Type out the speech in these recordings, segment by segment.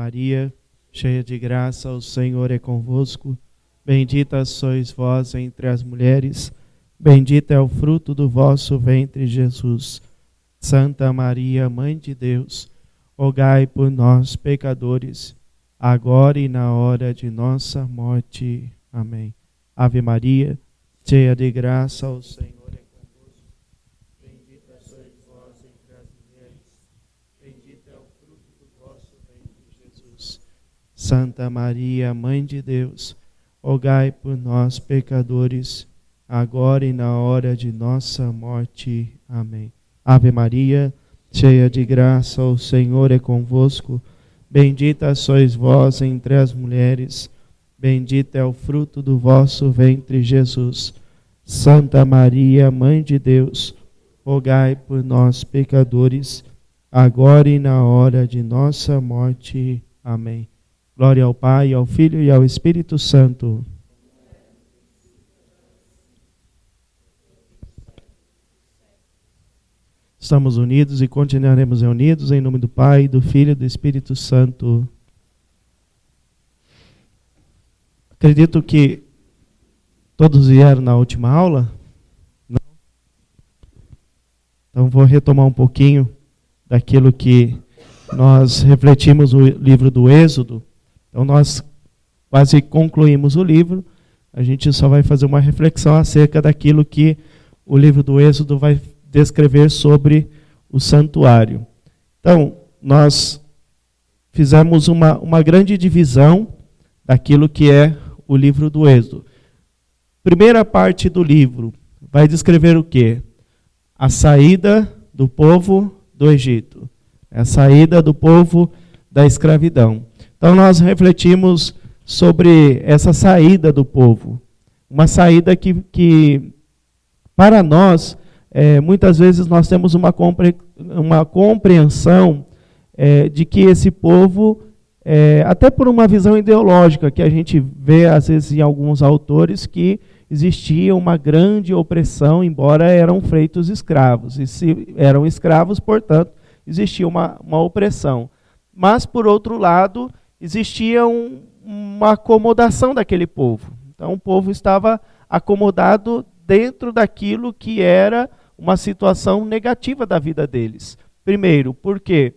Maria, cheia de graça, o Senhor é convosco. Bendita sois vós entre as mulheres, bendito é o fruto do vosso ventre, Jesus. Santa Maria, Mãe de Deus, rogai por nós, pecadores, agora e na hora de nossa morte. Amém. Ave Maria, cheia de graça, o Senhor é convosco. Bendita sois vós entre as mulheres, bendito é o fruto do vosso ventre, Jesus. Santa Maria, Mãe de Deus, rogai por nós, pecadores, agora e na hora de nossa morte. Amém. Ave Maria, cheia de graça, o Senhor é convosco. Bendita sois vós entre as mulheres, bendito é o fruto do vosso ventre, Jesus. Santa Maria, Mãe de Deus, rogai por nós, pecadores, agora e na hora de nossa morte. Amém. Glória ao Pai, ao Filho e ao Espírito Santo. Estamos unidos e continuaremos reunidos em nome do Pai, do Filho e do Espírito Santo. Acredito que todos vieram na última aula? Não? Então vou retomar um pouquinho daquilo que nós refletimos no livro do Êxodo. Então nós quase concluímos o livro, a gente só vai fazer uma reflexão acerca daquilo que o livro do Êxodo vai descrever sobre o santuário. Então, nós fizemos uma grande divisão daquilo que é o livro do Êxodo. Primeira parte do livro vai descrever o quê? A saída do povo do Egito. A saída do povo da escravidão. Então, nós refletimos sobre essa saída do povo. Uma saída que para nós, muitas vezes nós temos uma compreensão de que esse povo, até por uma visão ideológica, que a gente vê às vezes em alguns autores, que existia uma grande opressão, embora eram feitos escravos. E se eram escravos, portanto, existia uma opressão. Mas, por outro lado, existia uma acomodação daquele povo. Então, o povo estava acomodado dentro daquilo que era uma situação negativa da vida deles. Primeiro, porque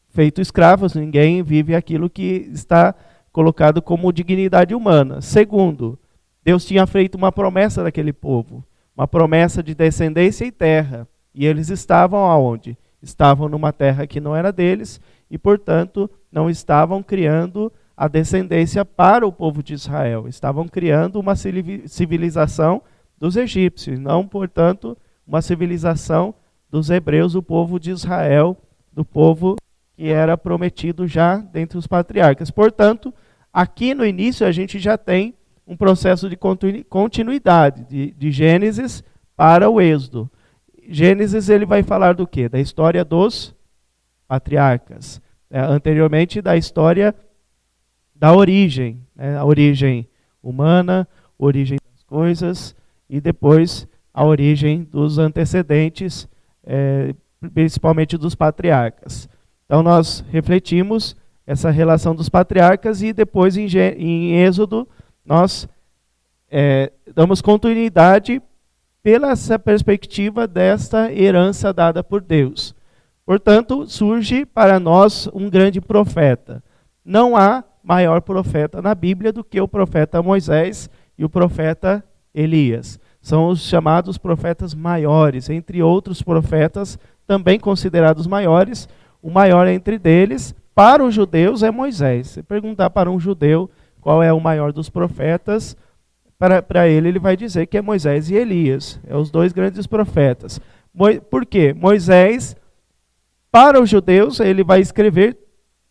feito escravos, ninguém vive aquilo que está colocado como dignidade humana. Segundo, Deus tinha feito uma promessa daquele povo, uma promessa de descendência e terra. E eles estavam aonde? Estavam numa terra que não era deles e, portanto, não estavam criando a descendência para o povo de Israel. Estavam criando uma civilização dos egípcios, não, portanto, uma civilização dos hebreus, o povo de Israel, do povo que era prometido já dentre os patriarcas. Portanto, aqui no início a gente já tem um processo de continuidade, de Gênesis para o Êxodo. Gênesis ele vai falar do quê? Da história dos patriarcas. Anteriormente da história da origem, a origem humana, origem das coisas, e depois a origem dos antecedentes, principalmente dos patriarcas. Então nós refletimos essa relação dos patriarcas e depois em Êxodo nós damos continuidade pela essa perspectiva desta herança dada por Deus. Portanto, surge para nós um grande profeta. Não há maior profeta na Bíblia do que o profeta Moisés e o profeta Elias. São os chamados profetas maiores, entre outros profetas também considerados maiores. O maior entre eles, para os judeus, é Moisés. Se perguntar para um judeu qual é o maior dos profetas, para ele vai dizer que é Moisés e Elias. É os dois grandes profetas. Por quê? Moisés, para os judeus, ele vai escrever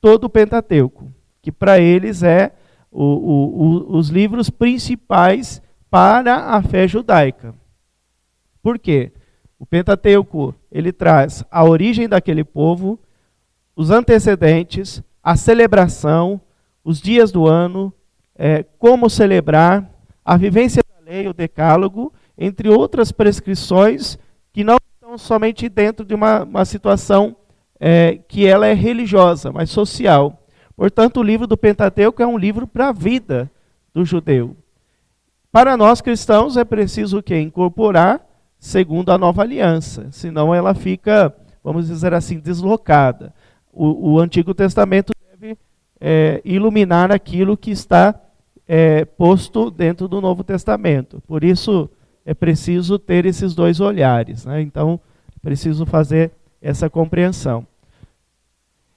todo o Pentateuco, que para eles é os livros principais para a fé judaica. Por quê? O Pentateuco, ele traz a origem daquele povo, os antecedentes, a celebração, os dias do ano, como celebrar, a vivência da lei, o decálogo, entre outras prescrições que não estão somente dentro de uma situação que ela é religiosa, mas social. Portanto, o livro do Pentateuco é um livro para a vida do judeu. Para nós cristãos é preciso o quê? Incorporar segundo a nova aliança, senão ela fica, vamos dizer assim, deslocada. O Antigo Testamento deve iluminar aquilo que está posto dentro do Novo Testamento. Por isso é preciso ter esses dois olhares, né? Então, é preciso fazer essa compreensão.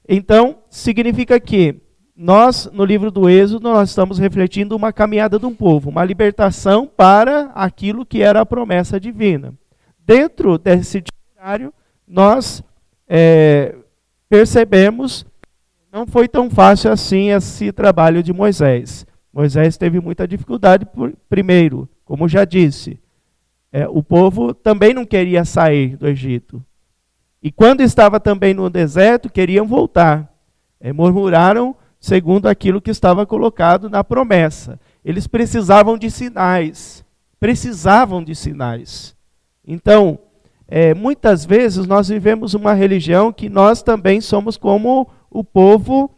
Então, significa que nós, no livro do Êxodo, nós estamos refletindo uma caminhada de um povo, uma libertação para aquilo que era a promessa divina. Dentro desse itinerário, nós percebemos que não foi tão fácil assim esse trabalho de Moisés. Moisés teve muita dificuldade, primeiro, como já disse, o povo também não queria sair do Egito. E quando estava também no deserto, queriam voltar. Murmuraram segundo aquilo que estava colocado na promessa. Eles precisavam de sinais. Então, muitas vezes nós vivemos uma religião que nós também somos como o povo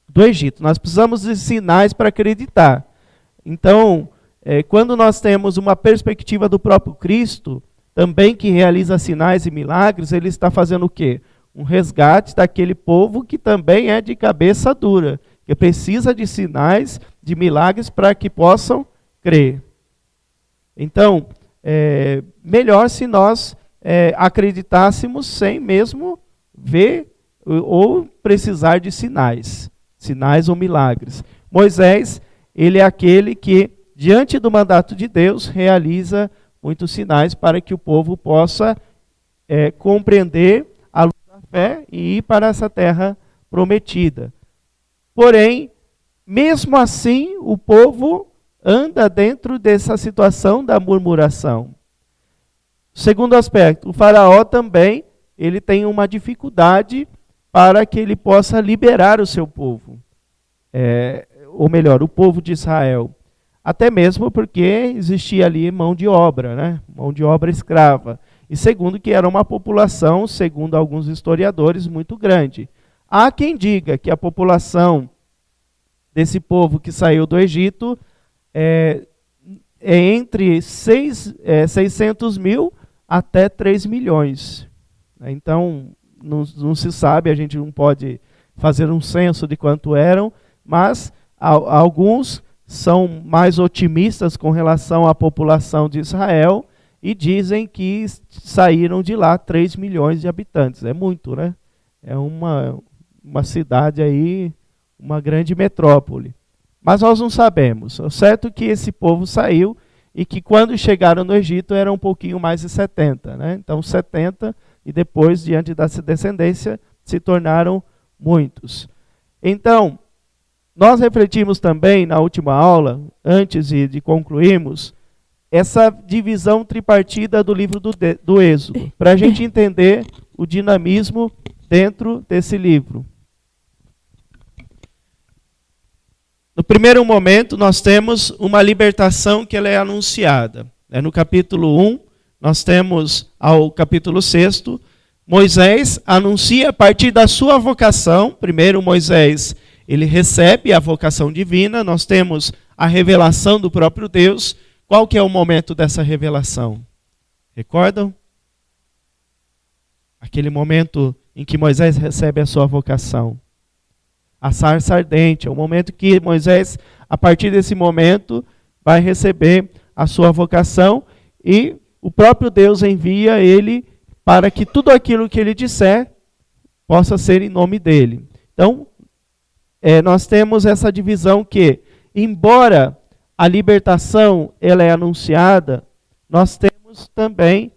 do Egito. Nós precisamos de sinais para acreditar. Então, quando nós temos uma perspectiva do próprio Cristo, também que realiza sinais e milagres, ele está fazendo o quê? Um resgate daquele povo que também é de cabeça dura, que precisa de sinais, de milagres para que possam crer. Então, melhor se nós acreditássemos sem mesmo ver ou precisar de sinais ou milagres. Moisés, ele é aquele que, diante do mandato de Deus, realiza muitos sinais para que o povo possa compreender a luz da fé e ir para essa terra prometida. Porém, mesmo assim, o povo anda dentro dessa situação da murmuração. Segundo aspecto, o faraó também, ele tem uma dificuldade para que ele possa liberar o seu povo. Ou melhor, o povo de Israel. Até mesmo porque existia ali mão de obra, né? Mão de obra escrava. E segundo, que era uma população, segundo alguns historiadores, muito grande. Há quem diga que a população desse povo que saiu do Egito é entre 600 mil até 3 milhões. Então, não se sabe, a gente não pode fazer um censo de quanto eram, mas alguns são mais otimistas com relação à população de Israel e dizem que saíram de lá 3 milhões de habitantes. É muito, né? É uma cidade aí, uma grande metrópole. Mas nós não sabemos. O certo é que esse povo saiu e que quando chegaram no Egito era um pouquinho mais de 70, né? Então 70 e depois, diante da descendência, se tornaram muitos. Então, nós refletimos também na última aula, antes de concluirmos, essa divisão tripartida do livro do Êxodo, para a gente entender o dinamismo dentro desse livro. No primeiro momento, nós temos uma libertação que ela é anunciada. No capítulo 1, nós temos ao capítulo 6, Moisés anuncia a partir da sua vocação. Primeiro, Moisés, ele recebe a vocação divina, nós temos a revelação do próprio Deus. Qual que é o momento dessa revelação? Recordam? Aquele momento em que Moisés recebe a sua vocação. A sarça ardente, é o momento que Moisés, a partir desse momento, vai receber a sua vocação e o próprio Deus envia ele para que tudo aquilo que ele disser possa ser em nome dele. Então, nós temos essa divisão que, embora a libertação ela é anunciada, nós temos também,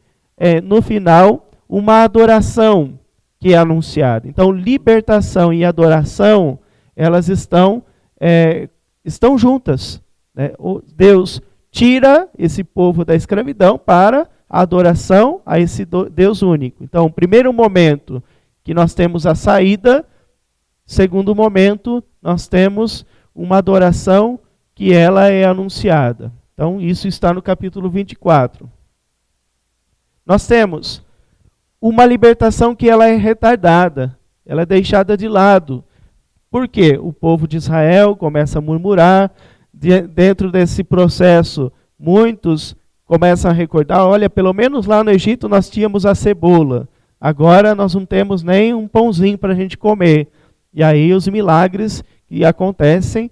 no final, uma adoração que é anunciada. Então, libertação e adoração, elas estão juntas, né? Deus tira esse povo da escravidão para a adoração a esse Deus único. Então, o primeiro momento que nós temos a saída, segundo momento, nós temos uma adoração que ela é anunciada. Então, isso está no capítulo 24. Nós temos uma libertação que ela é retardada, ela é deixada de lado. Por quê? O povo de Israel começa a murmurar, dentro desse processo, muitos começam a recordar, olha, pelo menos lá no Egito nós tínhamos a cebola, agora nós não temos nem um pãozinho para a gente comer. E aí os milagres que acontecem,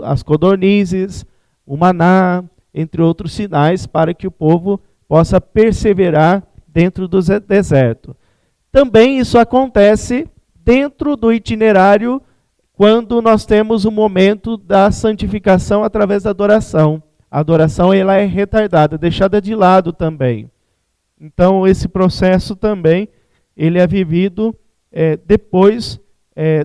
as codornizes, o maná, entre outros sinais, para que o povo possa perseverar dentro do deserto. Também isso acontece dentro do itinerário quando nós temos o momento da santificação através da adoração. A adoração ela é retardada, deixada de lado também. Então esse processo também ele é vivido depois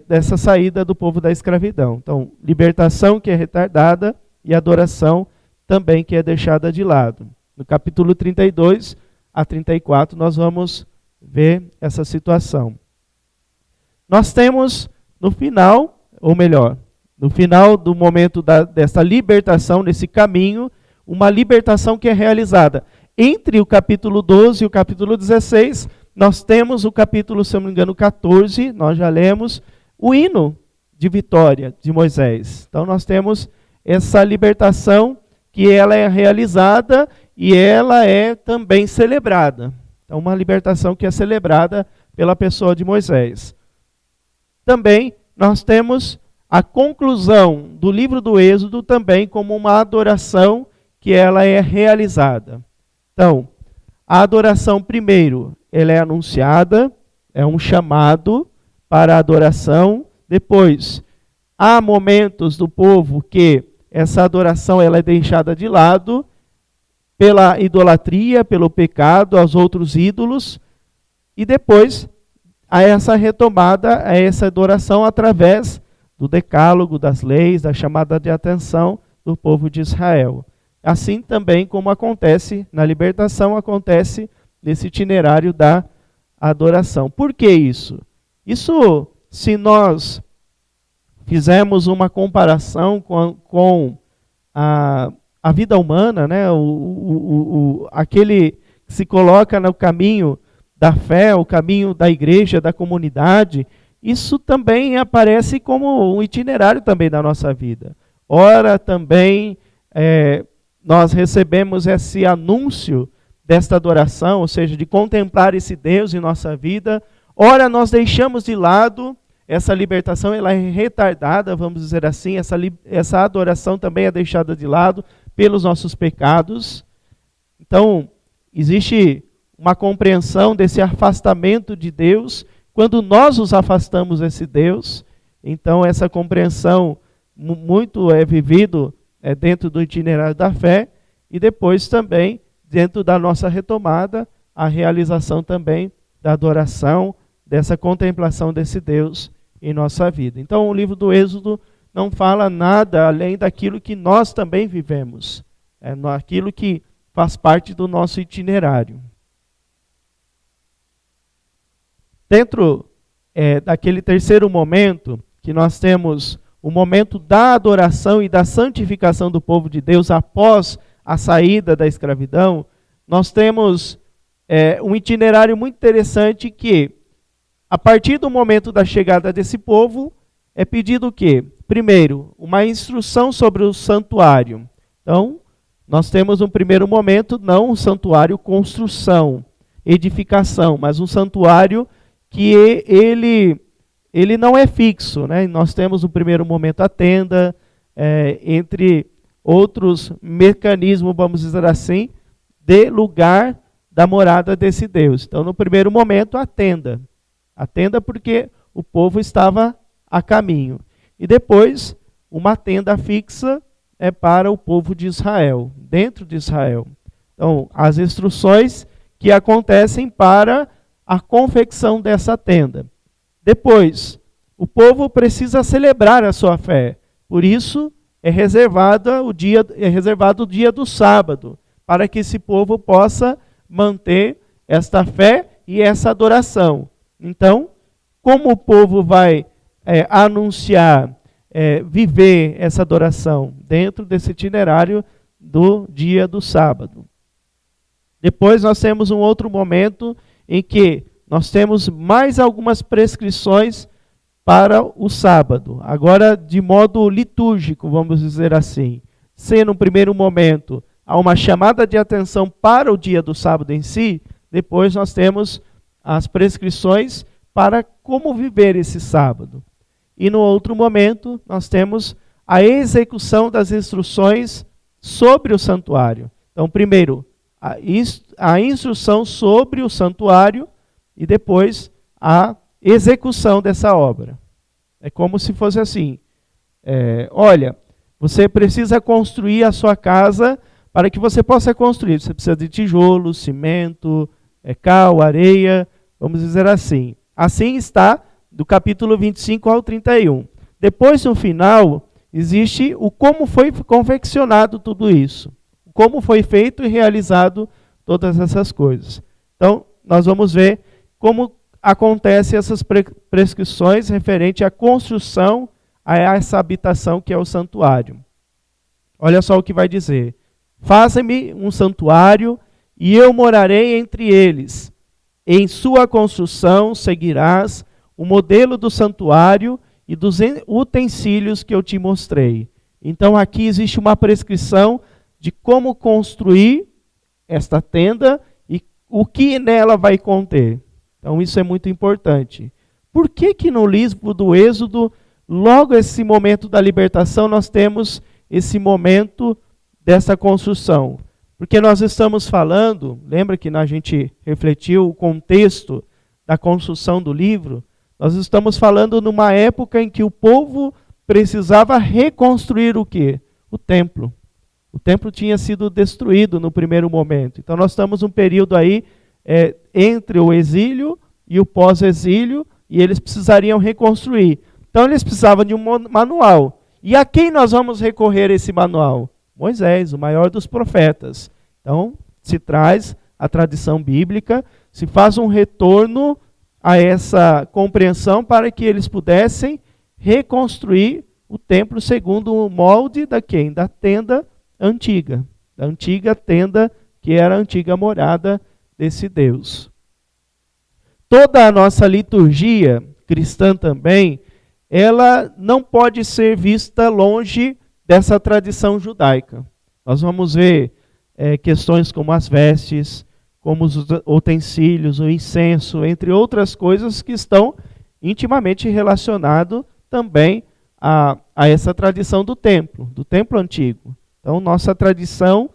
dessa saída do povo da escravidão. Então, libertação que é retardada e adoração também que é deixada de lado. No capítulo 32 a 34 nós vamos ver essa situação. Nós temos no final, ou melhor, no final do momento dessa libertação, nesse caminho, uma libertação que é realizada. Entre o capítulo 12 e o capítulo 16, nós temos o capítulo, se eu não me engano, 14, nós já lemos, o hino de vitória de Moisés. Então nós temos essa libertação que ela é realizada e ela é também celebrada. Então uma libertação que é celebrada pela pessoa de Moisés. Também nós temos a conclusão do livro do Êxodo também como uma adoração que ela é realizada. Então, a adoração primeiro, ela é anunciada, é um chamado para a adoração. Depois, há momentos do povo que essa adoração ela é deixada de lado pela idolatria, pelo pecado aos outros ídolos. E depois, há essa retomada, a essa adoração através do decálogo, das leis, da chamada de atenção do povo de Israel. Assim também como acontece na libertação, acontece nesse itinerário da adoração. Por que isso? Isso, se nós fizermos uma comparação com a vida humana, né? Aquele que se coloca no caminho da fé, o caminho da igreja, da comunidade, isso também aparece como um itinerário também da nossa vida. Ora, também nós recebemos esse anúncio desta adoração, ou seja, de contemplar esse Deus em nossa vida. Ora, nós deixamos de lado essa libertação, ela é retardada, vamos dizer assim, essa adoração também é deixada de lado pelos nossos pecados. Então, existe uma compreensão desse afastamento de Deus, quando nós nos afastamos desse Deus. Então, essa compreensão muito é vivido dentro do itinerário da fé, e depois também, dentro da nossa retomada, a realização também da adoração, dessa contemplação desse Deus em nossa vida. Então, o livro do Êxodo não fala nada além daquilo que nós também vivemos, aquilo que faz parte do nosso itinerário. Dentro daquele terceiro momento, que nós temos o momento da adoração e da santificação do povo de Deus após a saída da escravidão, nós temos um itinerário muito interessante que, a partir do momento da chegada desse povo, é pedido o quê? Primeiro, uma instrução sobre o santuário. Então, nós temos um primeiro momento, não um santuário construção, edificação, mas um santuário que ele não é fixo, né? Nós temos no primeiro momento a tenda, entre outros mecanismos, vamos dizer assim, de lugar da morada desse Deus. Então, no primeiro momento, a tenda porque o povo estava a caminho. E depois, uma tenda fixa para o povo de Israel, dentro de Israel. Então, as instruções que acontecem para a confecção dessa tenda. Depois, o povo precisa celebrar a sua fé. Por isso, é reservado o dia do sábado, para que esse povo possa manter esta fé e essa adoração. Então, como o povo vai anunciar, viver essa adoração dentro desse itinerário do dia do sábado? Depois nós temos um outro momento em que nós temos mais algumas prescrições para o sábado. Agora, de modo litúrgico, vamos dizer assim. Se no primeiro momento há uma chamada de atenção para o dia do sábado em si, depois nós temos as prescrições para como viver esse sábado. E no outro momento, nós temos a execução das instruções sobre o santuário. Então, primeiro, a instrução sobre o santuário e depois a execução dessa obra. É como se fosse assim, olha, você precisa construir a sua casa. Para que você possa construir, você precisa de tijolo, cimento, cal, areia, vamos dizer assim. Assim está do capítulo 25 ao 31. Depois, no final, existe o como foi confeccionado tudo isso. Como foi feito e realizado todas essas coisas. Então, nós vamos ver como acontecem essas prescrições referente à construção a essa habitação que é o santuário. Olha só o que vai dizer. Faça-me um santuário e eu morarei entre eles. Em sua construção seguirás o modelo do santuário e dos utensílios que eu te mostrei. Então aqui existe uma prescrição de como construir esta tenda e o que nela vai conter. Então isso é muito importante. Por que no livro do Êxodo, logo esse momento da libertação, nós temos esse momento dessa construção? Porque nós estamos falando, lembra que a gente refletiu o contexto da construção do livro? Nós estamos falando numa época em que o povo precisava reconstruir o quê? O templo. O templo tinha sido destruído no primeiro momento. Então nós estamos num período aí entre o exílio e o pós-exílio, e eles precisariam reconstruir. Então eles precisavam de um manual. E a quem nós vamos recorrer esse manual? Moisés, o maior dos profetas. Então, se traz a tradição bíblica, se faz um retorno a essa compreensão para que eles pudessem reconstruir o templo segundo o molde da quem? Da tenda antiga. Da antiga tenda que era a antiga morada desse Deus. Toda a nossa liturgia cristã também, ela não pode ser vista longe dessa tradição judaica. Nós vamos ver questões como as vestes, como os utensílios, o incenso, entre outras coisas que estão intimamente relacionados também a essa tradição do templo antigo. Então, nossa tradição,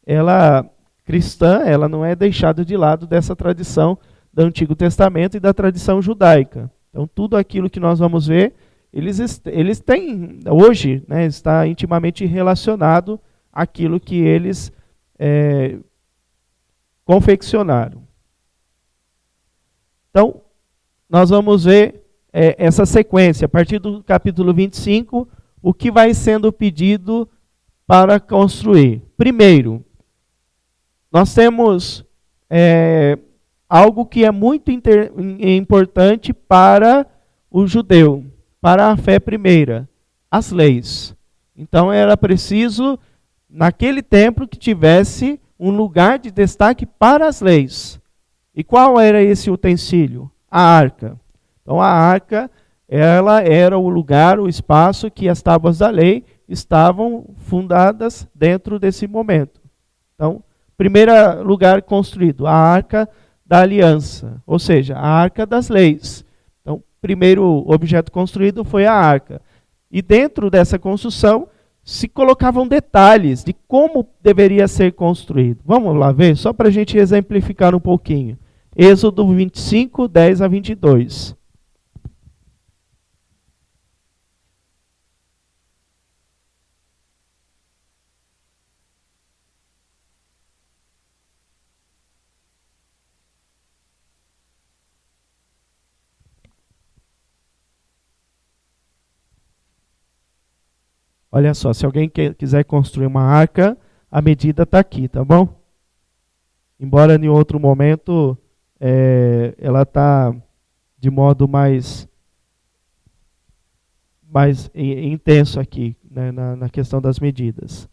ela cristã, ela não é deixada de lado dessa tradição do Antigo Testamento e da tradição judaica. Então, tudo aquilo que nós vamos ver, eles têm, hoje, né, está intimamente relacionado àquilo que eles confeccionaram. Então, nós vamos ver essa sequência, a partir do capítulo 25, o que vai sendo pedido para construir. Primeiro, nós temos algo que é muito importante para o judeu, para a fé primeira, as leis. Então era preciso, naquele templo, que tivesse um lugar de destaque para as leis. E qual era esse utensílio? A arca. Então a arca, ela era o lugar, o espaço que as tábuas da lei estavam fundadas dentro desse momento. Então, primeiro lugar construído, a arca da aliança, ou seja, a arca das leis. Então, primeiro objeto construído foi a arca. E dentro dessa construção se colocavam detalhes de como deveria ser construído. Vamos lá ver, só para a gente exemplificar um pouquinho. Êxodo 25, 10 a 22. Olha só, se alguém quiser construir uma arca, a medida está aqui, tá bom? Embora em outro momento ela está de modo mais intenso aqui, né, na questão das medidas.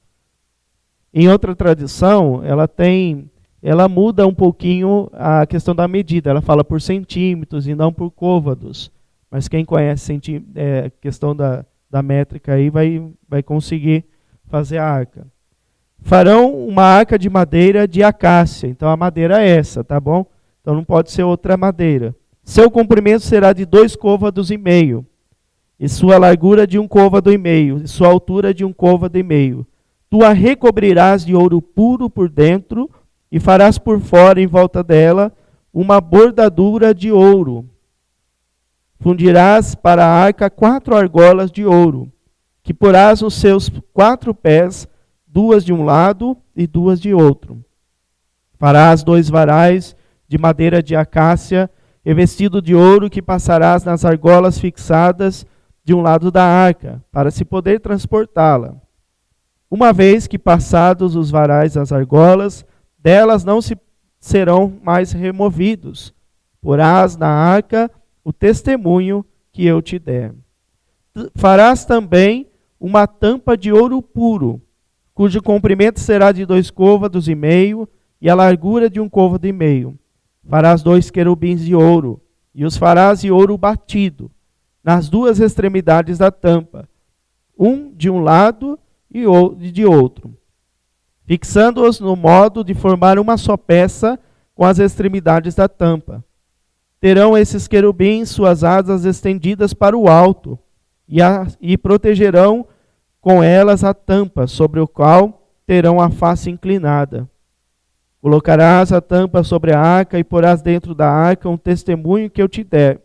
Em outra tradição, ela tem ela muda um pouquinho a questão da medida. Ela fala por centímetros e não por côvados. Mas quem conhece a questão da métrica aí vai conseguir fazer a arca. Farão uma arca de madeira de acácia. Então a madeira é essa, tá bom? Então não pode ser outra madeira. Seu comprimento será de 2 côvados e meio, e sua largura de 1 côvado e meio, e sua altura de 1 côvado e meio. Tu a recobrirás de ouro puro por dentro, e farás por fora, em volta dela, uma bordadura de ouro. Fundirás para a arca 4 argolas de ouro, que porás nos seus 4 pés, 2 de um lado e 2 de outro. Farás 2 varais de madeira de acácia, revestido de ouro, que passarás nas argolas fixadas de um lado da arca, para se poder transportá-la. Uma vez que passados os varais das argolas, delas não se serão mais removidos. Porás na arca o testemunho que eu te der. Farás também uma tampa de ouro puro, cujo comprimento será de 2 côvados e meio, e a largura de 1 côvado e meio. Farás 2 querubins de ouro, e os farás de ouro batido, nas 2 extremidades da tampa, um de um lado e de outro, fixando-os no modo de formar uma só peça com as extremidades da tampa. Terão esses querubins suas asas estendidas para o alto, e protegerão com elas a tampa, sobre o qual terão a face inclinada. Colocarás a tampa sobre a arca e porás dentro da arca um testemunho que eu te der.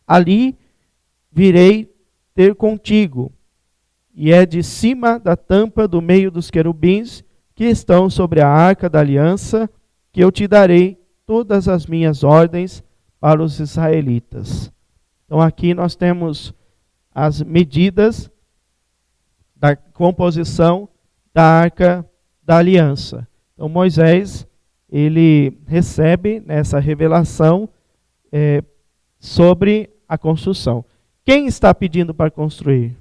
Ali virei ter contigo, e é de cima da tampa do meio dos querubins que estão sobre a arca da aliança, que eu te darei todas as minhas ordens para os israelitas. Então aqui nós temos as medidas da composição da arca da aliança. Então Moisés, ele recebe essa revelação sobre a construção. Quem está pedindo para construir?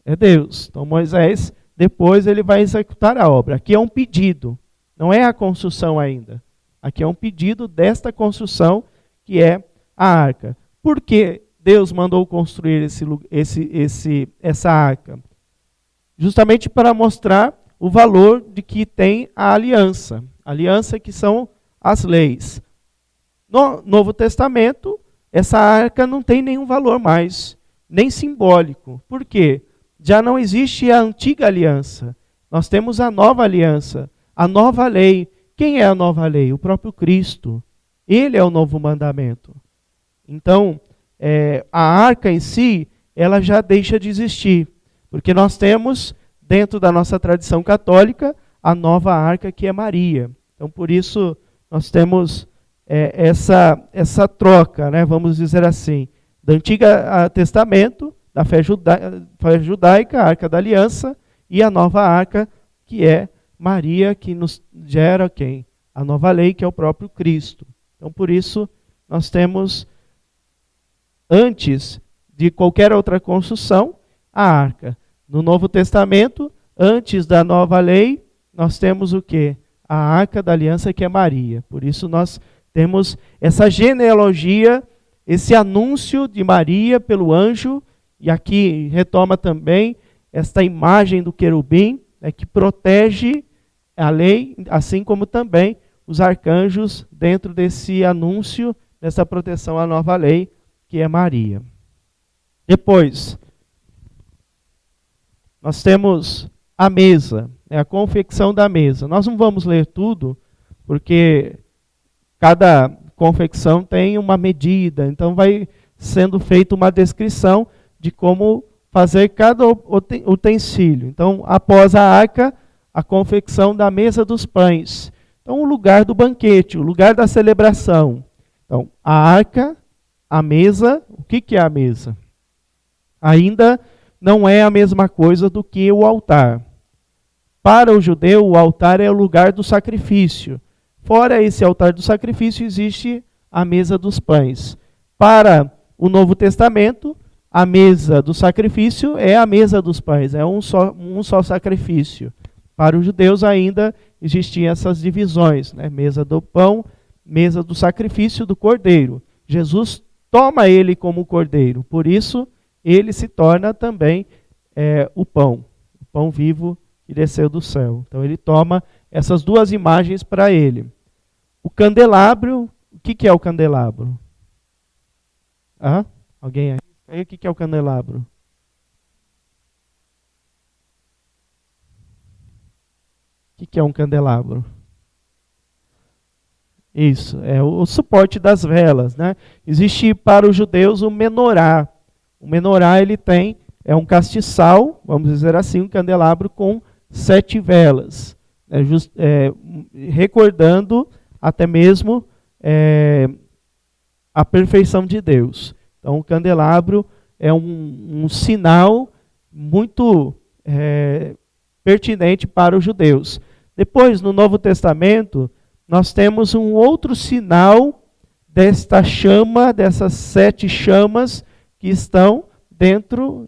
É Deus. Então Moisés, depois ele vai executar a obra. Aqui é um pedido, não é a construção ainda. Aqui é um pedido desta construção que é a arca. Por que Deus mandou construir essa arca? Justamente para mostrar o valor de que tem a aliança. Aliança que são as leis. No Novo Testamento, essa arca não tem nenhum valor mais, nem simbólico. Por quê? Já não existe a antiga aliança. Nós temos a nova aliança, a nova lei. Quem é a nova lei? O próprio Cristo. Ele é o novo mandamento. Então, a arca em si, ela já deixa de existir. Porque nós temos, dentro da nossa tradição católica, a nova arca que é Maria. Então, por isso, nós temos essa troca, né, vamos dizer assim, do Antigo Testamento, da fé judaica, a Arca da Aliança, e a nova arca, que é Maria, que nos gera quem? A nova lei, que é o próprio Cristo. Então, por isso, nós temos, antes de qualquer outra construção, a arca. No Novo Testamento, antes da nova lei, nós temos o quê? A Arca da Aliança, que é Maria. Por isso, nós temos essa genealogia, esse anúncio de Maria pelo anjo, e aqui retoma também esta imagem do querubim, que protege a lei, assim como também os arcanjos dentro desse anúncio, dessa proteção à nova lei, que é Maria. Depois, nós temos a mesa, a confecção da mesa. Nós não vamos ler tudo, porque cada confecção tem uma medida, então vai sendo feita uma descrição de como fazer cada utensílio. Então, após a arca, a confecção da mesa dos pães. Então, o lugar do banquete, o lugar da celebração. Então, a arca, a mesa, o que é a mesa? Ainda não é a mesma coisa do que o altar. Para o judeu, o altar é o lugar do sacrifício. Fora esse altar do sacrifício, existe a mesa dos pães. Para o Novo Testamento, a mesa do sacrifício é a mesa dos pães, é um só sacrifício. Para os judeus ainda existiam essas divisões, né? Mesa do pão, mesa do sacrifício do cordeiro. Jesus toma ele como cordeiro, por isso ele se torna também o pão vivo que desceu do céu. Então ele toma essas duas imagens para ele. O candelabro, o que é o candelabro? Alguém aí? O que é o candelabro? O que é um candelabro? Isso, é o suporte das velas, né? Existe para os judeus o menorá. O menorá ele é um castiçal, vamos dizer assim, um candelabro com 7 velas, recordando até mesmo a perfeição de Deus. Então o candelabro é um sinal muito pertinente para os judeus. Depois, no Novo Testamento, nós temos um outro sinal desta chama, dessas 7 chamas que estão dentro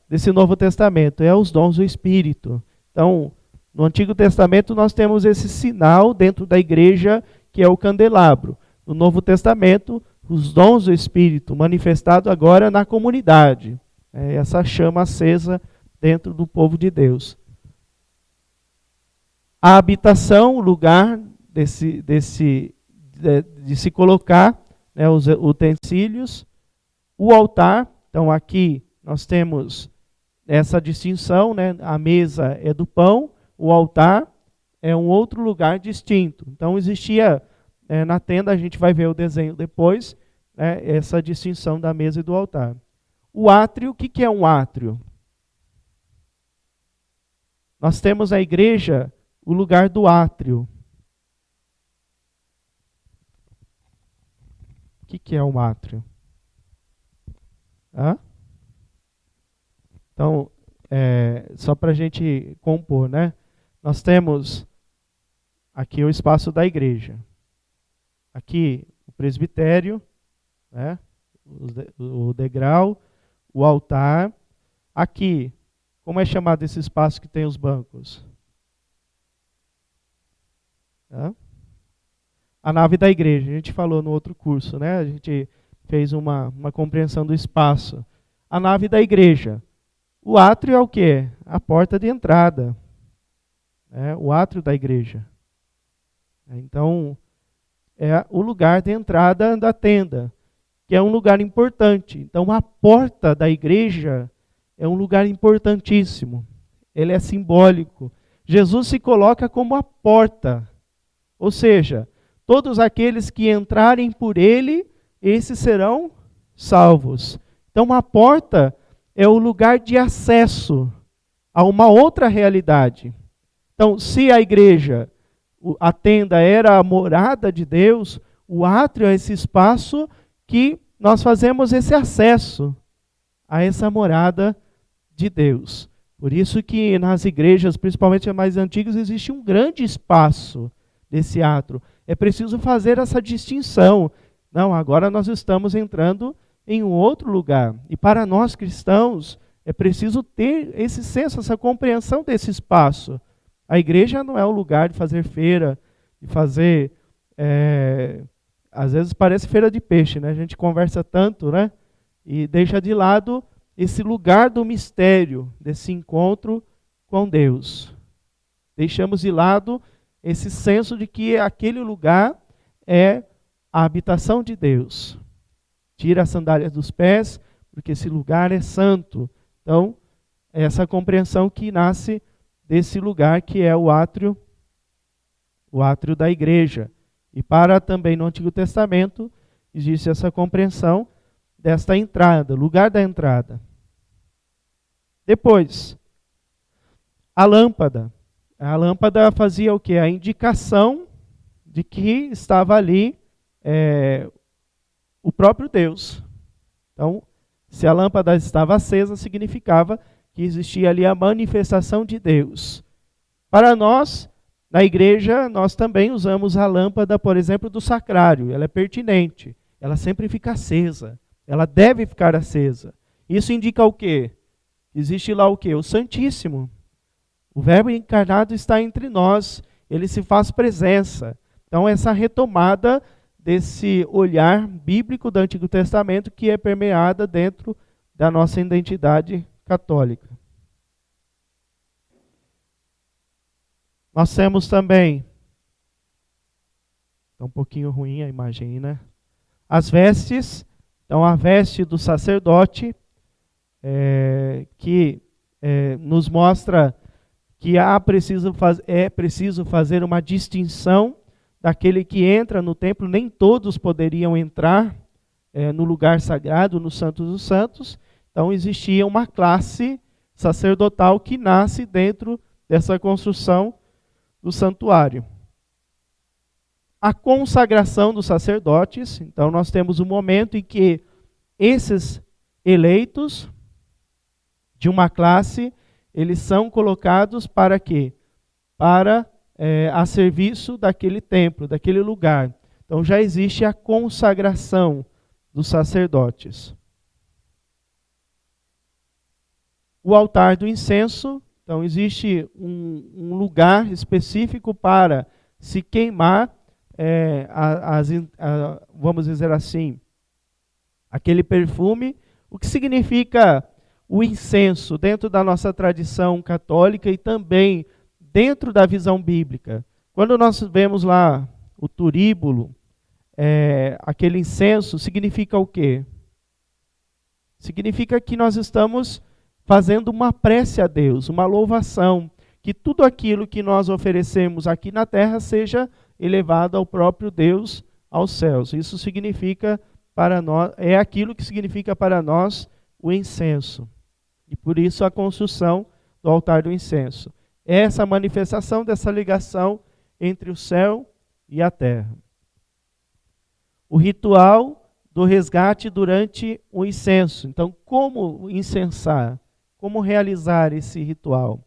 desse Novo Testamento, os dons do Espírito. Então, no Antigo Testamento nós temos esse sinal dentro da igreja, que é o candelabro. No Novo Testamento, os dons do Espírito, manifestado agora na comunidade. Essa chama acesa dentro do povo de Deus. A habitação, o lugar de se colocar, né, os utensílios. O altar, então aqui nós temos essa distinção, né? A mesa é do pão, o altar é um outro lugar distinto. Então existia, na tenda, a gente vai ver o desenho depois, né, essa distinção da mesa e do altar. O átrio, o que é um átrio? Nós temos na igreja o lugar do átrio. O que é um átrio? Então, só para a gente compor, né? Nós temos aqui o espaço da igreja. Aqui o presbitério, né? O degrau, o altar. Aqui, como é chamado esse espaço que tem os bancos? A nave da igreja. A gente falou no outro curso, né? A gente fez uma compreensão do espaço. A nave da igreja. O átrio é o quê? A porta de entrada. O átrio da igreja. Então, é o lugar de entrada da tenda, que é um lugar importante. Então, a porta da igreja é um lugar importantíssimo. Ele é simbólico. Jesus se coloca como a porta. Ou seja, todos aqueles que entrarem por ele, esses serão salvos. Então, a porta é o lugar de acesso a uma outra realidade. Então, se a igreja, a tenda era a morada de Deus, o átrio é esse espaço que nós fazemos esse acesso a essa morada de Deus. Por isso que nas igrejas, principalmente as mais antigas, existe um grande espaço desse átrio. É preciso fazer essa distinção. Não, agora nós estamos entrando em um outro lugar. E para nós cristãos, é preciso ter esse senso, essa compreensão desse espaço. A igreja não é o lugar de fazer feira, de fazer... às vezes parece feira de peixe, né? A gente conversa tanto, né? E deixa de lado esse lugar do mistério, desse encontro com Deus. Deixamos de lado esse senso de que aquele lugar é a habitação de Deus. Tira as sandálias dos pés, porque esse lugar é santo. Então, é essa compreensão que nasce desse lugar que é o átrio da igreja. E para também no Antigo Testamento, existe essa compreensão desta entrada, lugar da entrada. Depois, a lâmpada. A lâmpada fazia o quê? A indicação de que estava ali o próprio Deus. Então, se a lâmpada estava acesa, significava que existia ali a manifestação de Deus. Para nós, na igreja, nós também usamos a lâmpada, por exemplo, do sacrário. Ela é pertinente. Ela sempre fica acesa. Ela deve ficar acesa. Isso indica o quê? Existe lá o quê? O Santíssimo. O Verbo encarnado está entre nós, ele se faz presença. Então, essa retomada desse olhar bíblico do Antigo Testamento que é permeada dentro da nossa identidade católica. Nós temos também, está um pouquinho ruim a imagem aí, né? As vestes, então a veste do sacerdote, que nos mostra que é preciso fazer uma distinção daquele que entra no templo. Nem todos poderiam entrar no lugar sagrado, no Santo dos Santos. Então existia uma classe sacerdotal que nasce dentro dessa construção do santuário. A consagração dos sacerdotes, então nós temos um momento em que esses eleitos de uma classe, eles são colocados para quê? Para a serviço daquele templo, daquele lugar. Então já existe a consagração dos sacerdotes. O altar do incenso, então existe um lugar específico para se queimar, vamos dizer assim, aquele perfume. O que significa o incenso dentro da nossa tradição católica e também dentro da visão bíblica? Quando nós vemos lá o turíbulo, aquele incenso, significa o quê? Significa que nós estamos fazendo uma prece a Deus, uma louvação, que tudo aquilo que nós oferecemos aqui na terra seja elevado ao próprio Deus, aos céus. Isso significa para nós, é aquilo que significa para nós o incenso. E por isso a construção do altar do incenso. Essa manifestação dessa ligação entre o céu e a terra. O ritual do resgate durante o incenso. Então, como incensar? Como realizar esse ritual?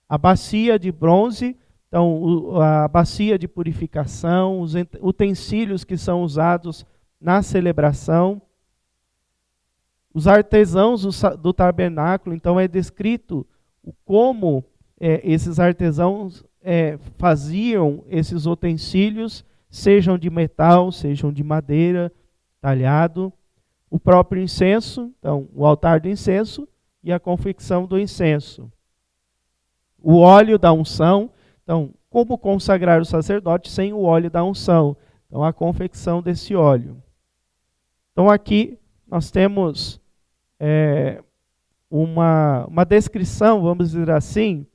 A bacia de bronze, então a bacia de purificação, os utensílios que são usados na celebração. Os artesãos do tabernáculo, então é descrito como esses artesãos faziam esses utensílios, sejam de metal, sejam de madeira, talhado. O próprio incenso, então o altar do incenso e a confecção do incenso. O óleo da unção, então como consagrar o sacerdote sem o óleo da unção? Então a confecção desse óleo. Então aqui nós temos uma descrição, vamos dizer assim,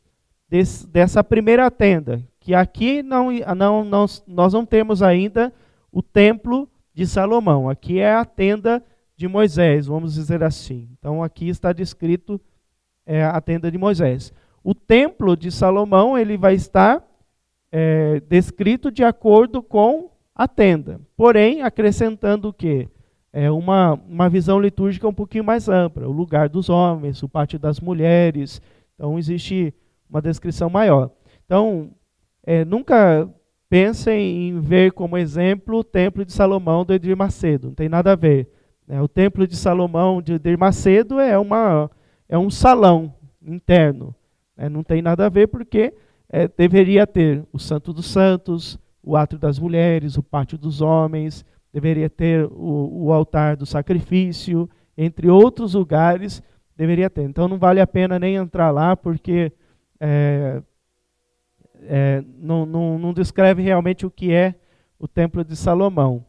dessa primeira tenda, que aqui nós não temos ainda o templo de Salomão, aqui é a tenda de Moisés, vamos dizer assim. Então aqui está descrito a tenda de Moisés. O templo de Salomão, ele vai estar descrito de acordo com a tenda, porém acrescentando o quê? Uma visão litúrgica um pouquinho mais ampla, o lugar dos homens, o pátio das mulheres. Então existe uma descrição maior. Então, nunca pensem em ver como exemplo o templo de Salomão do Edir Macedo, não tem nada a ver. O templo de Salomão de Edir Macedo é um salão interno, não tem nada a ver porque deveria ter o Santo dos Santos, o átrio das mulheres, o pátio dos homens, deveria ter o altar do sacrifício, entre outros lugares, deveria ter. Então não vale a pena nem entrar lá, porque não descreve realmente o que é o templo de Salomão.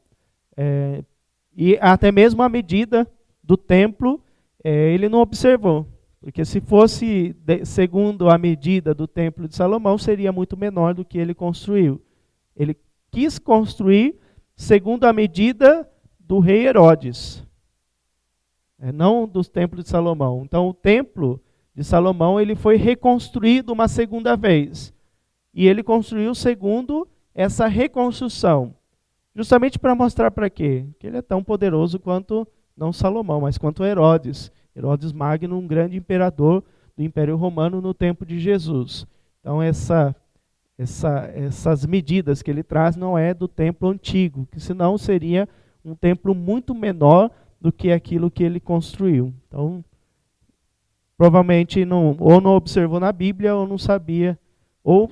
E até mesmo a medida do templo, ele não observou, porque se fosse segundo a medida do templo de Salomão, seria muito menor do que ele construiu. Ele quis construir segundo a medida do rei Herodes, não dos templos de Salomão. Então o templo de Salomão ele foi reconstruído uma segunda vez, e ele construiu segundo essa reconstrução, justamente para mostrar para quê? Que ele é tão poderoso quanto, não Salomão, mas quanto Herodes. Herodes Magno, um grande imperador do Império Romano no tempo de Jesus. Então essas medidas que ele traz não é do templo antigo, que senão seria um templo muito menor do que aquilo que ele construiu. Então, provavelmente ou não observou na Bíblia, ou não sabia, ou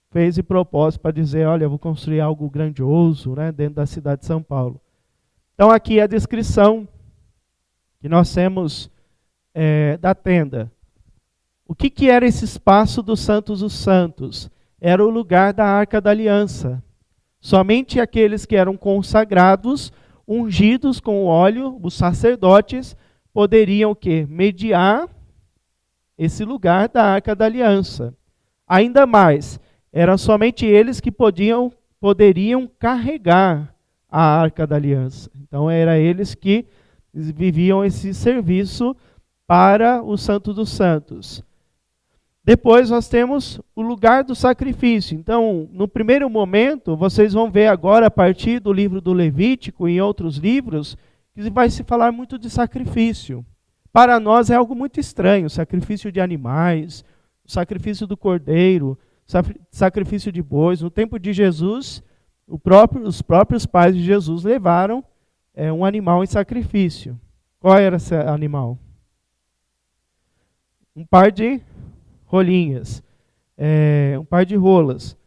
fez de propósito para dizer, olha, eu vou construir algo grandioso, né, dentro da cidade de São Paulo. Então aqui é a descrição que nós temos da tenda. O que era esse espaço dos Santos dos Santos? Era o lugar da Arca da Aliança. Somente aqueles que eram consagrados, ungidos com óleo, os sacerdotes, poderiam o quê? Mediar esse lugar da Arca da Aliança. Ainda mais, eram somente eles que poderiam carregar a Arca da Aliança. Então, eram eles que viviam esse serviço para o Santo dos Santos. Depois nós temos o lugar do sacrifício. Então, no primeiro momento, vocês vão ver agora, a partir do livro do Levítico e em outros livros, que vai se falar muito de sacrifício. Para nós é algo muito estranho, sacrifício de animais, sacrifício do cordeiro, sacrifício de bois. No tempo de Jesus, os próprios pais de Jesus levaram um animal em sacrifício. Qual era esse animal? Um par de rolinhas, um par de rolas.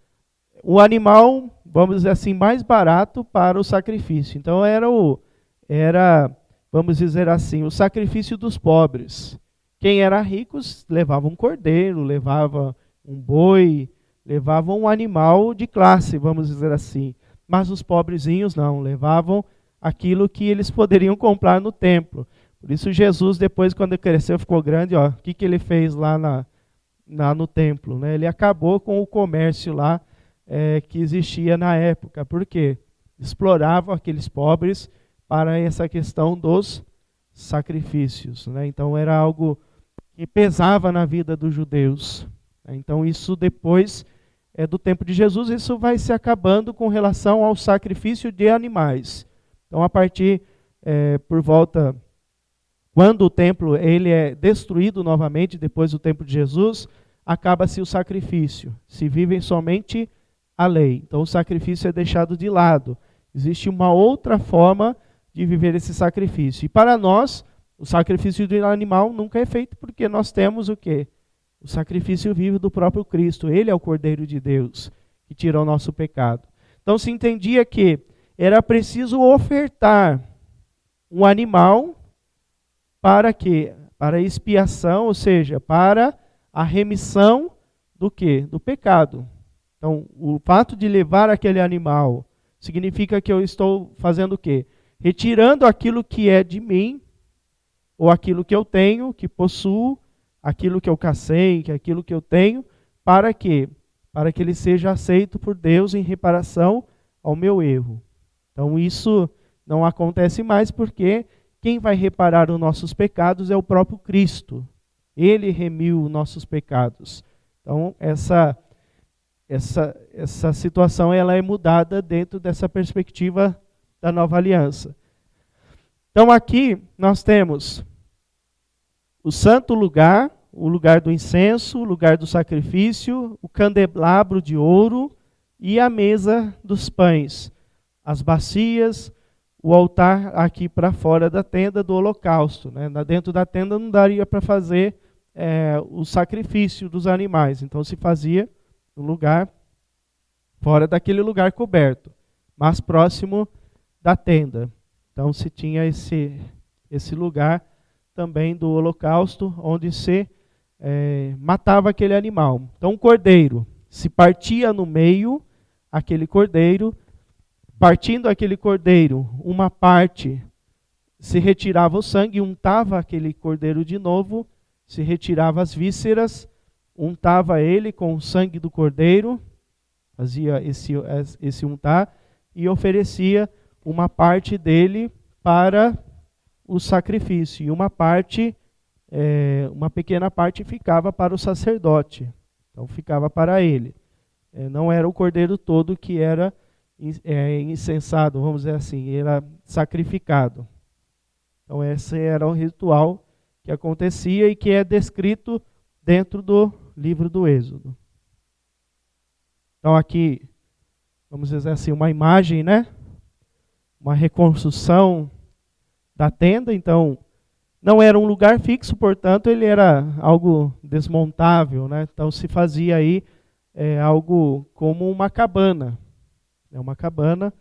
O animal, vamos dizer assim, mais barato para o sacrifício. Então era, vamos dizer assim, o sacrifício dos pobres. Quem era rico levava um cordeiro, levava um boi, levava um animal de classe, vamos dizer assim. Mas os pobrezinhos não, levavam aquilo que eles poderiam comprar no templo. Por isso Jesus, depois, quando ele cresceu, ficou grande, o que ele fez lá no templo? Né? Ele acabou com o comércio lá que existia na época. Por quê? Exploravam aqueles pobres para essa questão dos sacrifícios. Né? Então era algo que pesava na vida dos judeus. Então isso depois do tempo de Jesus, isso vai se acabando com relação ao sacrifício de animais. Então a partir, por volta, quando o templo ele é destruído novamente, depois do tempo de Jesus, acaba-se o sacrifício. Se vivem somente a lei. Então o sacrifício é deixado de lado. Existe uma outra forma de viver esse sacrifício. E para nós, o sacrifício do animal nunca é feito, porque nós temos o quê? O sacrifício vivo do próprio Cristo. Ele é o Cordeiro de Deus, que tira o nosso pecado. Então se entendia que era preciso ofertar um animal para quê? Para expiação, ou seja, para a remissão do quê? Do pecado. Então, o fato de levar aquele animal significa que eu estou fazendo o quê? Retirando aquilo que é de mim, ou aquilo que eu tenho, que possuo, aquilo que eu cacei, aquilo que eu tenho, para quê? Para que ele seja aceito por Deus em reparação ao meu erro. Então, isso não acontece mais porque quem vai reparar os nossos pecados é o próprio Cristo. Ele remiu os nossos pecados. Então, essa situação ela é mudada dentro dessa perspectiva da nova aliança. Então, aqui nós temos o santo lugar, o lugar do incenso, o lugar do sacrifício, o candelabro de ouro e a mesa dos pães, as bacias, o altar aqui para fora da tenda do holocausto. Né? Dentro da tenda não daria para fazer o sacrifício dos animais. Então se fazia no lugar, fora daquele lugar coberto, mas próximo da tenda. Então se tinha esse lugar também do holocausto, onde se matava aquele animal. Então o cordeiro, se partia no meio, aquele cordeiro, partindo aquele cordeiro, uma parte se retirava o sangue, untava aquele cordeiro de novo, se retirava as vísceras, untava ele com o sangue do cordeiro, fazia esse untar, e oferecia uma parte dele para o sacrifício, e uma pequena parte ficava para o sacerdote, então ficava para ele. Não era o cordeiro todo que era incensado, vamos dizer assim, era sacrificado. Então esse era o ritual que acontecia e que é descrito dentro do livro do Êxodo. Então aqui, vamos dizer assim, uma imagem, né? Uma reconstrução da tenda. Então não era um lugar fixo, portanto, ele era algo desmontável, né? Então se fazia aí algo como uma cabana. Uma cabana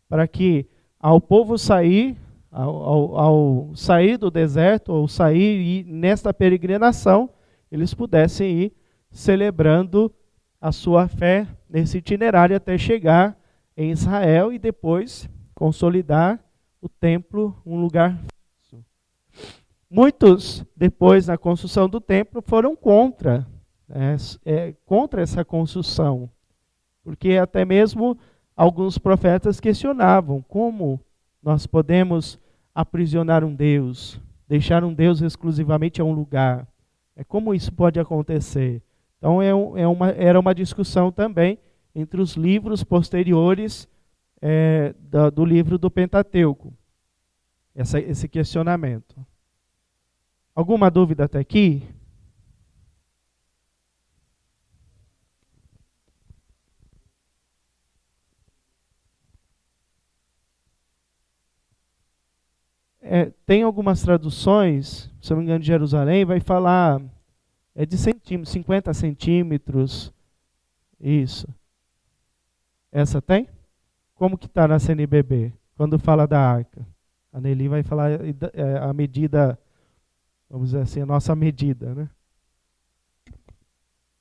para que ao povo sair, ao sair do deserto, ou sair nesta peregrinação, eles pudessem ir celebrando a sua fé nesse itinerário até chegar em Israel e depois consolidar o templo, um lugar fixo. Muitos, depois na construção do templo, foram contra essa construção, porque até mesmo alguns profetas questionavam como nós podemos aprisionar um Deus, deixar um Deus exclusivamente a um lugar. Como isso pode acontecer? Então era uma discussão também entre os livros posteriores do livro do Pentateuco, esse questionamento. Alguma dúvida até aqui? Tem algumas traduções, se não me engano, de Jerusalém, vai falar de centímetros, 50 centímetros, isso. Essa tem? Como que está na CNBB, quando fala da arca? A Nelly vai falar a medida, vamos dizer assim, a nossa medida, né?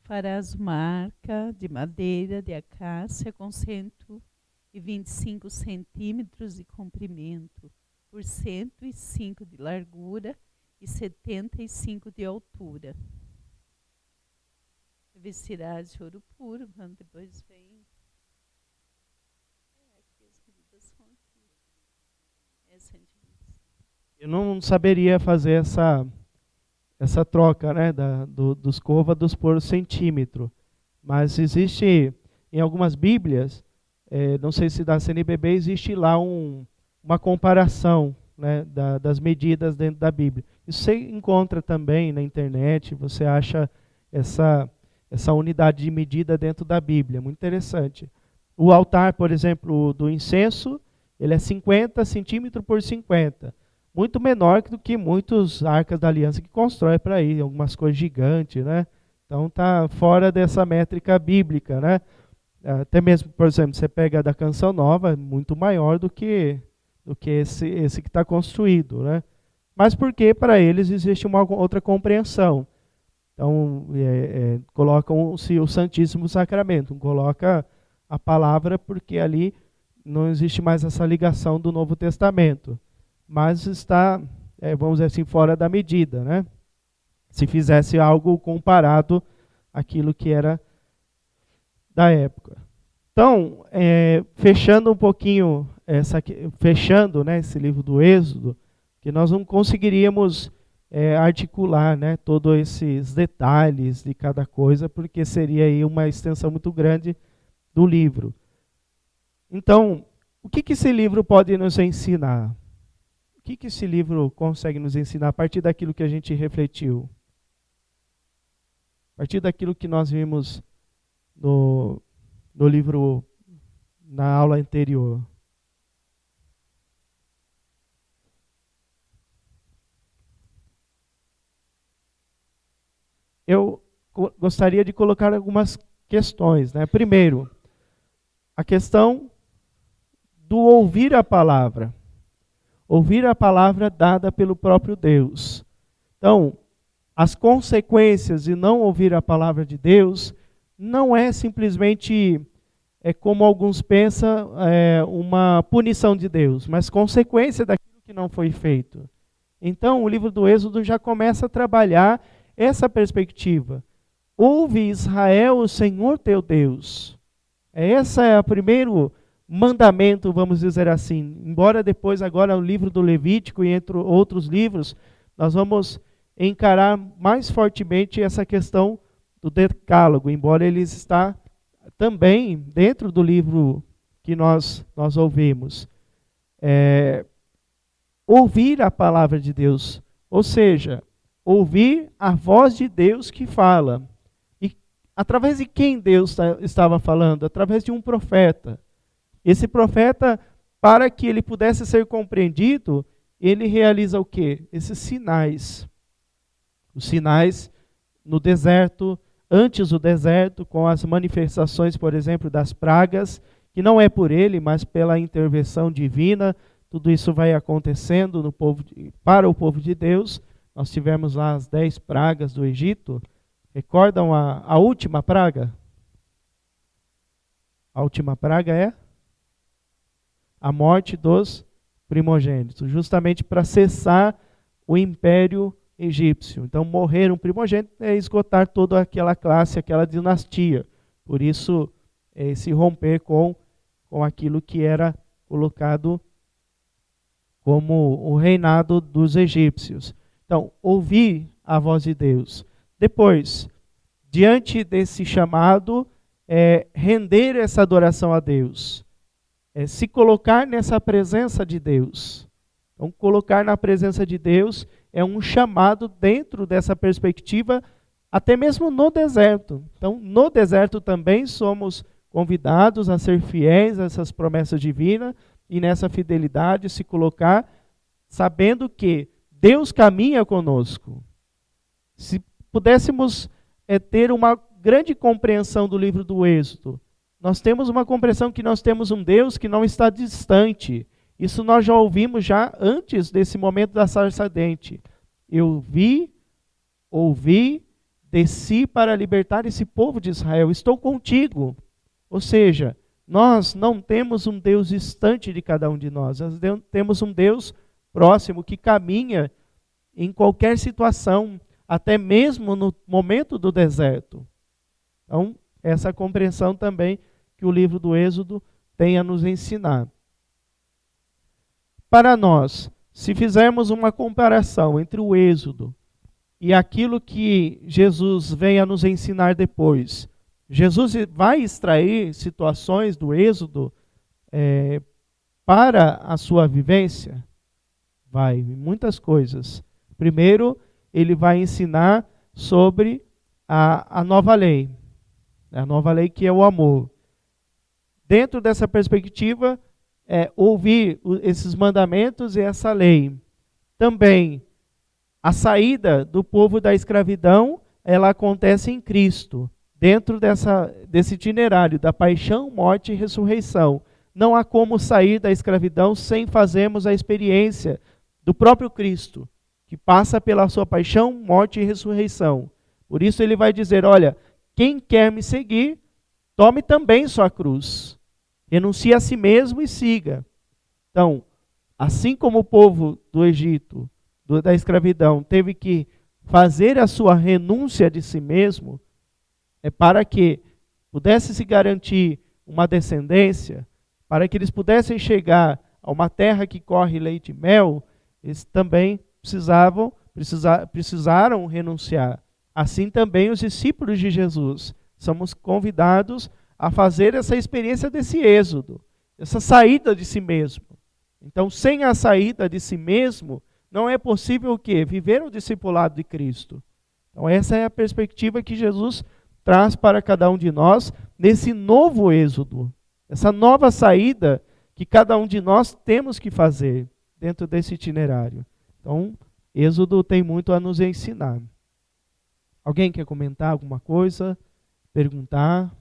Farás uma arca de madeira de acácia com 125 centímetros de comprimento, por 105 de largura e 75 de altura. Vestirás de ouro puro, quando depois vem. Aqui as medidas são aqui. Eu não saberia fazer essa troca, né, dos côvados por centímetro, mas existe em algumas Bíblias, não sei se da CNBB, existe lá uma comparação, né, das medidas dentro da Bíblia. Isso você encontra também na internet, você acha essa unidade de medida dentro da Bíblia, muito interessante. O altar, por exemplo, do incenso, ele é 50 centímetros por 50, muito menor do que muitos arcas da aliança que constrói para ir, algumas coisas gigantes, né? Então está fora dessa métrica bíblica, né? Até mesmo, por exemplo, você pega da Canção Nova, muito maior do que esse que está construído, né? Mas porque para eles existe uma outra compreensão. Então, colocam-se o Santíssimo Sacramento, coloca a palavra porque ali não existe mais essa ligação do Novo Testamento, mas está, vamos dizer assim, fora da medida, né? Se fizesse algo comparado àquilo que era da época. Então, fechando um pouquinho, fechando, né, esse livro do Êxodo, que nós não conseguiríamos articular, né, todos esses detalhes de cada coisa, porque seria aí uma extensão muito grande do livro. Então, o que esse livro pode nos ensinar? O que esse livro consegue nos ensinar a partir daquilo que a gente refletiu? A partir daquilo que nós vimos no livro, na aula anterior. Eu gostaria de colocar algumas questões, né? Primeiro, a questão do ouvir a palavra. Ouvir a palavra dada pelo próprio Deus. Então, as consequências de não ouvir a palavra de Deus não é simplesmente, como alguns pensam, uma punição de Deus, mas consequência daquilo que não foi feito. Então, o livro do Êxodo já começa a trabalhar essa perspectiva. Ouve, Israel, o Senhor teu Deus. Esse é o primeiro mandamento, vamos dizer assim. Embora depois, agora, o livro do Levítico e entre outros livros, nós vamos encarar mais fortemente essa questão do decálogo, embora ele está também dentro do livro que nós ouvimos. Ouvir a palavra de Deus, ou seja, ouvir a voz de Deus que fala. E através de quem Deus estava falando? Através de um profeta. Esse profeta, para que ele pudesse ser compreendido, ele realiza o quê? Esses sinais. Os sinais no deserto, antes do deserto, com as manifestações, por exemplo, das pragas, que não é por ele, mas pela intervenção divina. Tudo isso vai acontecendo no povo para o povo de Deus. Nós tivemos lá as 10 pragas do Egito. Recordam a última praga? A última praga é a morte dos primogênitos, justamente para cessar o império egípcio. Então, morrer um primogênito é esgotar toda aquela classe, aquela dinastia. Por isso, se romper com aquilo que era colocado como o reinado dos egípcios. Então, ouvir a voz de Deus. Depois, diante desse chamado, render essa adoração a Deus. Se colocar nessa presença de Deus. Então, colocar na presença de Deus é um chamado dentro dessa perspectiva, até mesmo no deserto. Então, no deserto também somos convidados a ser fiéis a essas promessas divinas e nessa fidelidade se colocar, sabendo que Deus caminha conosco. Se pudéssemos ter uma grande compreensão do livro do Êxodo, nós temos uma compreensão que nós temos um Deus que não está distante. Isso nós já ouvimos já antes desse momento da sarça ardente. Eu vi, ouvi, desci para libertar esse povo de Israel. Estou contigo. Ou seja, nós não temos um Deus distante de cada um de nós. Nós temos um Deus próximo que caminha em qualquer situação, até mesmo no momento do deserto. Então, essa compreensão também que o livro do Êxodo tem a nos ensinar. Para nós, se fizermos uma comparação entre o Êxodo e aquilo que Jesus vem a nos ensinar depois, Jesus vai extrair situações do Êxodo para a sua vivência? Vai, muitas coisas. Primeiro, ele vai ensinar sobre a nova lei. A nova lei que é o amor. Dentro dessa perspectiva, ouvir esses mandamentos e essa lei. Também, a saída do povo da escravidão, ela acontece em Cristo. Dentro desse itinerário da paixão, morte e ressurreição. Não há como sair da escravidão sem fazermos a experiência do próprio Cristo, que passa pela sua paixão, morte e ressurreição. Por isso ele vai dizer, olha, quem quer me seguir, tome também sua cruz. Renuncie a si mesmo e siga. Então, assim como o povo do Egito, da escravidão, teve que fazer a sua renúncia de si mesmo, para que pudesse se garantir uma descendência, para que eles pudessem chegar a uma terra que corre leite e mel, eles também precisaram renunciar. Assim também os discípulos de Jesus. Somos convidados a fazer essa experiência desse êxodo, essa saída de si mesmo. Então, sem a saída de si mesmo, não é possível o quê? Viver o discipulado de Cristo. Então, essa é a perspectiva que Jesus traz para cada um de nós nesse novo êxodo, essa nova saída que cada um de nós temos que fazer dentro desse itinerário. Então, Êxodo tem muito a nos ensinar. Alguém quer comentar alguma coisa? Perguntar?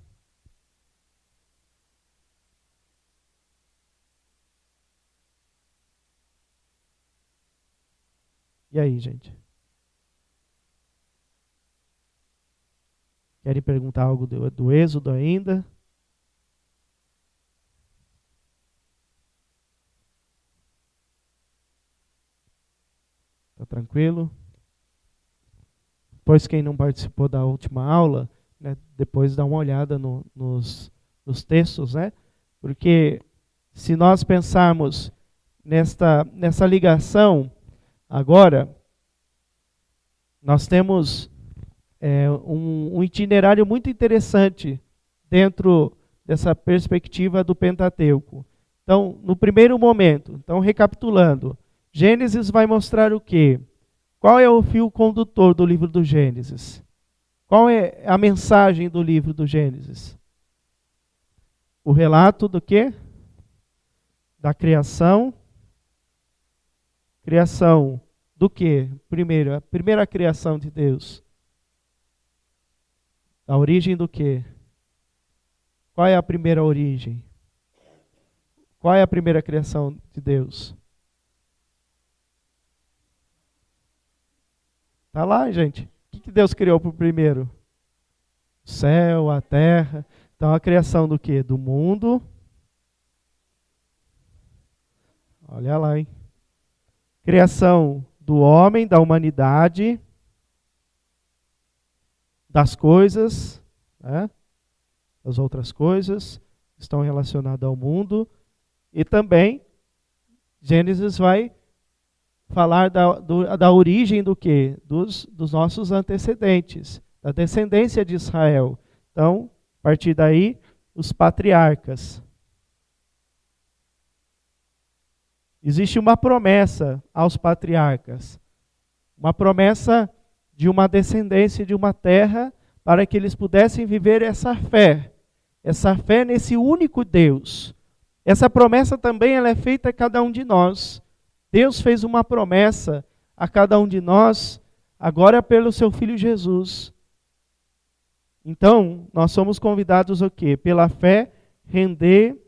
E aí, gente? Querem perguntar algo do Êxodo ainda? Tá tranquilo? Depois, quem não participou da última aula, né, depois dá uma olhada nos textos, né? Porque se nós pensarmos nessa ligação, agora, nós temos um itinerário muito interessante dentro dessa perspectiva do Pentateuco. Então, no primeiro momento, então recapitulando, Gênesis vai mostrar o quê? Qual é o fio condutor do livro do Gênesis? Qual é a mensagem do livro do Gênesis? O relato do quê? Da criação, Criação do quê? A primeira criação de Deus. A origem do quê? Qual é a primeira origem? Qual é a primeira criação de Deus? Está lá, gente. O que Deus criou por primeiro? O céu, a terra. Então a criação do quê? Do mundo. Olha lá, hein? Criação do homem, da humanidade, das coisas, né? As outras coisas estão relacionadas ao mundo. E também, Gênesis vai falar da origem do quê? Dos nossos antecedentes, da descendência de Israel. Então, a partir daí, os patriarcas. Existe uma promessa aos patriarcas, uma promessa de uma descendência de uma terra para que eles pudessem viver essa fé nesse único Deus. Essa promessa também ela é feita a cada um de nós. Deus fez uma promessa a cada um de nós, agora pelo seu Filho Jesus. Então, nós somos convidados o quê? Pela fé, render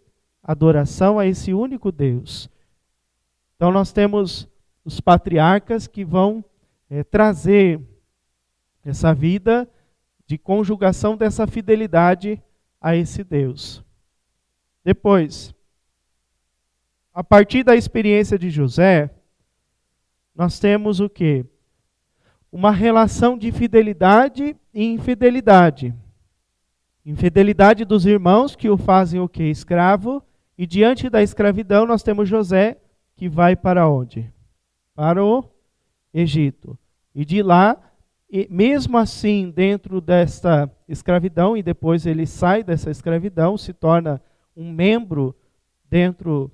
adoração a esse único Deus. Então nós temos os patriarcas que vão trazer essa vida de conjugação dessa fidelidade a esse Deus. Depois, a partir da experiência de José, nós temos o quê? Uma relação de fidelidade e infidelidade. Infidelidade dos irmãos que o fazem o quê? Escravo. E diante da escravidão nós temos José, que vai para onde? Para o Egito. E de lá, mesmo assim, dentro desta escravidão, e depois ele sai dessa escravidão, se torna um membro dentro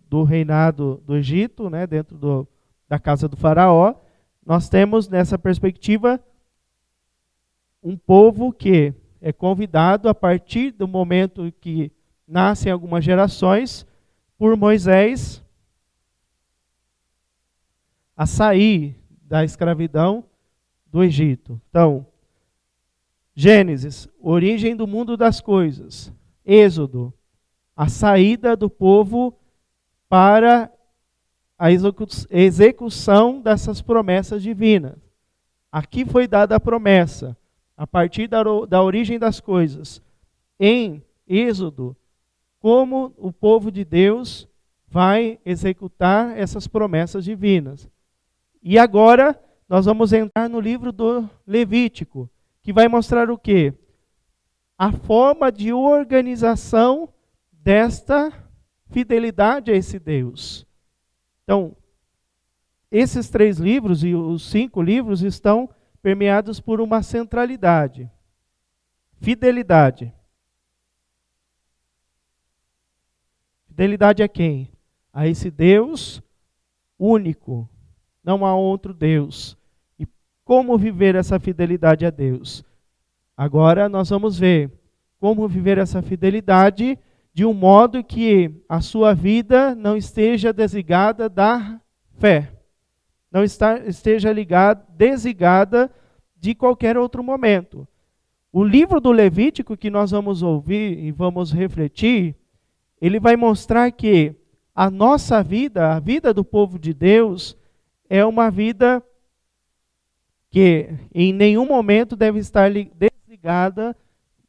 do reinado do Egito, né, dentro da casa do faraó, nós temos nessa perspectiva um povo que é convidado a partir do momento que nascem algumas gerações, por Moisés a sair da escravidão do Egito. Então, Gênesis, origem do mundo das coisas. Êxodo, a saída do povo para a execução dessas promessas divinas. Aqui foi dada a promessa, a partir da origem das coisas. Em Êxodo, como o povo de Deus vai executar essas promessas divinas. E agora nós vamos entrar no livro do Levítico, que vai mostrar o quê? A forma de organização desta fidelidade a esse Deus. Então, esses 3 livros e os 5 livros estão permeados por uma centralidade. Fidelidade. Fidelidade a quem? A esse Deus único. Não há outro Deus. E como viver essa fidelidade a Deus? Agora nós vamos ver como viver essa fidelidade de um modo que a sua vida não esteja desligada da fé. Não esteja desligada de qualquer outro momento. O livro do Levítico que nós vamos ouvir e vamos refletir, ele vai mostrar que a nossa vida, a vida do povo de Deus, é uma vida que em nenhum momento deve estar desligada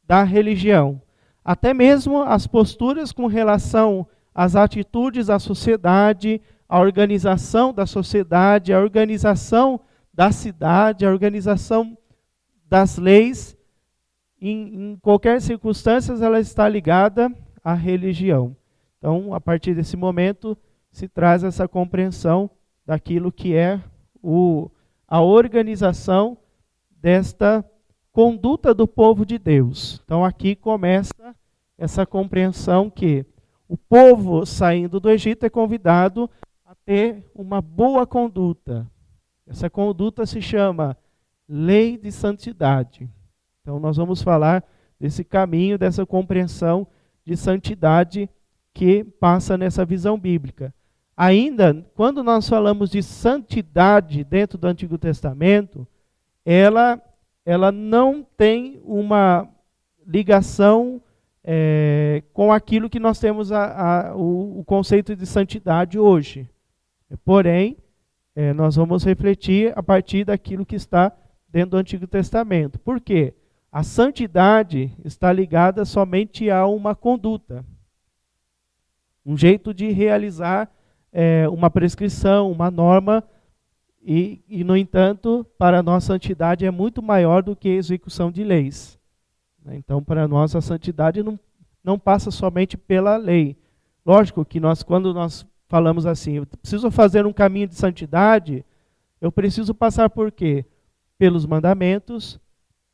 da religião. Até mesmo as posturas com relação às atitudes da sociedade, a organização da sociedade, a organização da cidade, a organização das leis, em qualquer circunstância ela está ligada à religião. Então, a partir desse momento, se traz essa compreensão daquilo que é a organização desta conduta do povo de Deus. Então, aqui começa essa compreensão que o povo saindo do Egito é convidado a ter uma boa conduta. Essa conduta se chama lei de santidade. Então, nós vamos falar desse caminho, dessa compreensão de santidade que passa nessa visão bíblica. ainda, quando nós falamos de santidade dentro do Antigo Testamento, ela não tem uma ligação com aquilo que nós temos o conceito de santidade hoje. Porém, nós vamos refletir a partir daquilo que está dentro do Antigo Testamento. Por quê? A santidade está ligada somente a uma conduta, um jeito de realizar uma prescrição, uma norma, e, no entanto, para nós, santidade é muito maior do que a execução de leis. Então, para nós, a santidade não passa somente pela lei. Lógico que quando nós falamos assim, eu preciso fazer um caminho de santidade, eu preciso passar por quê? Pelos mandamentos,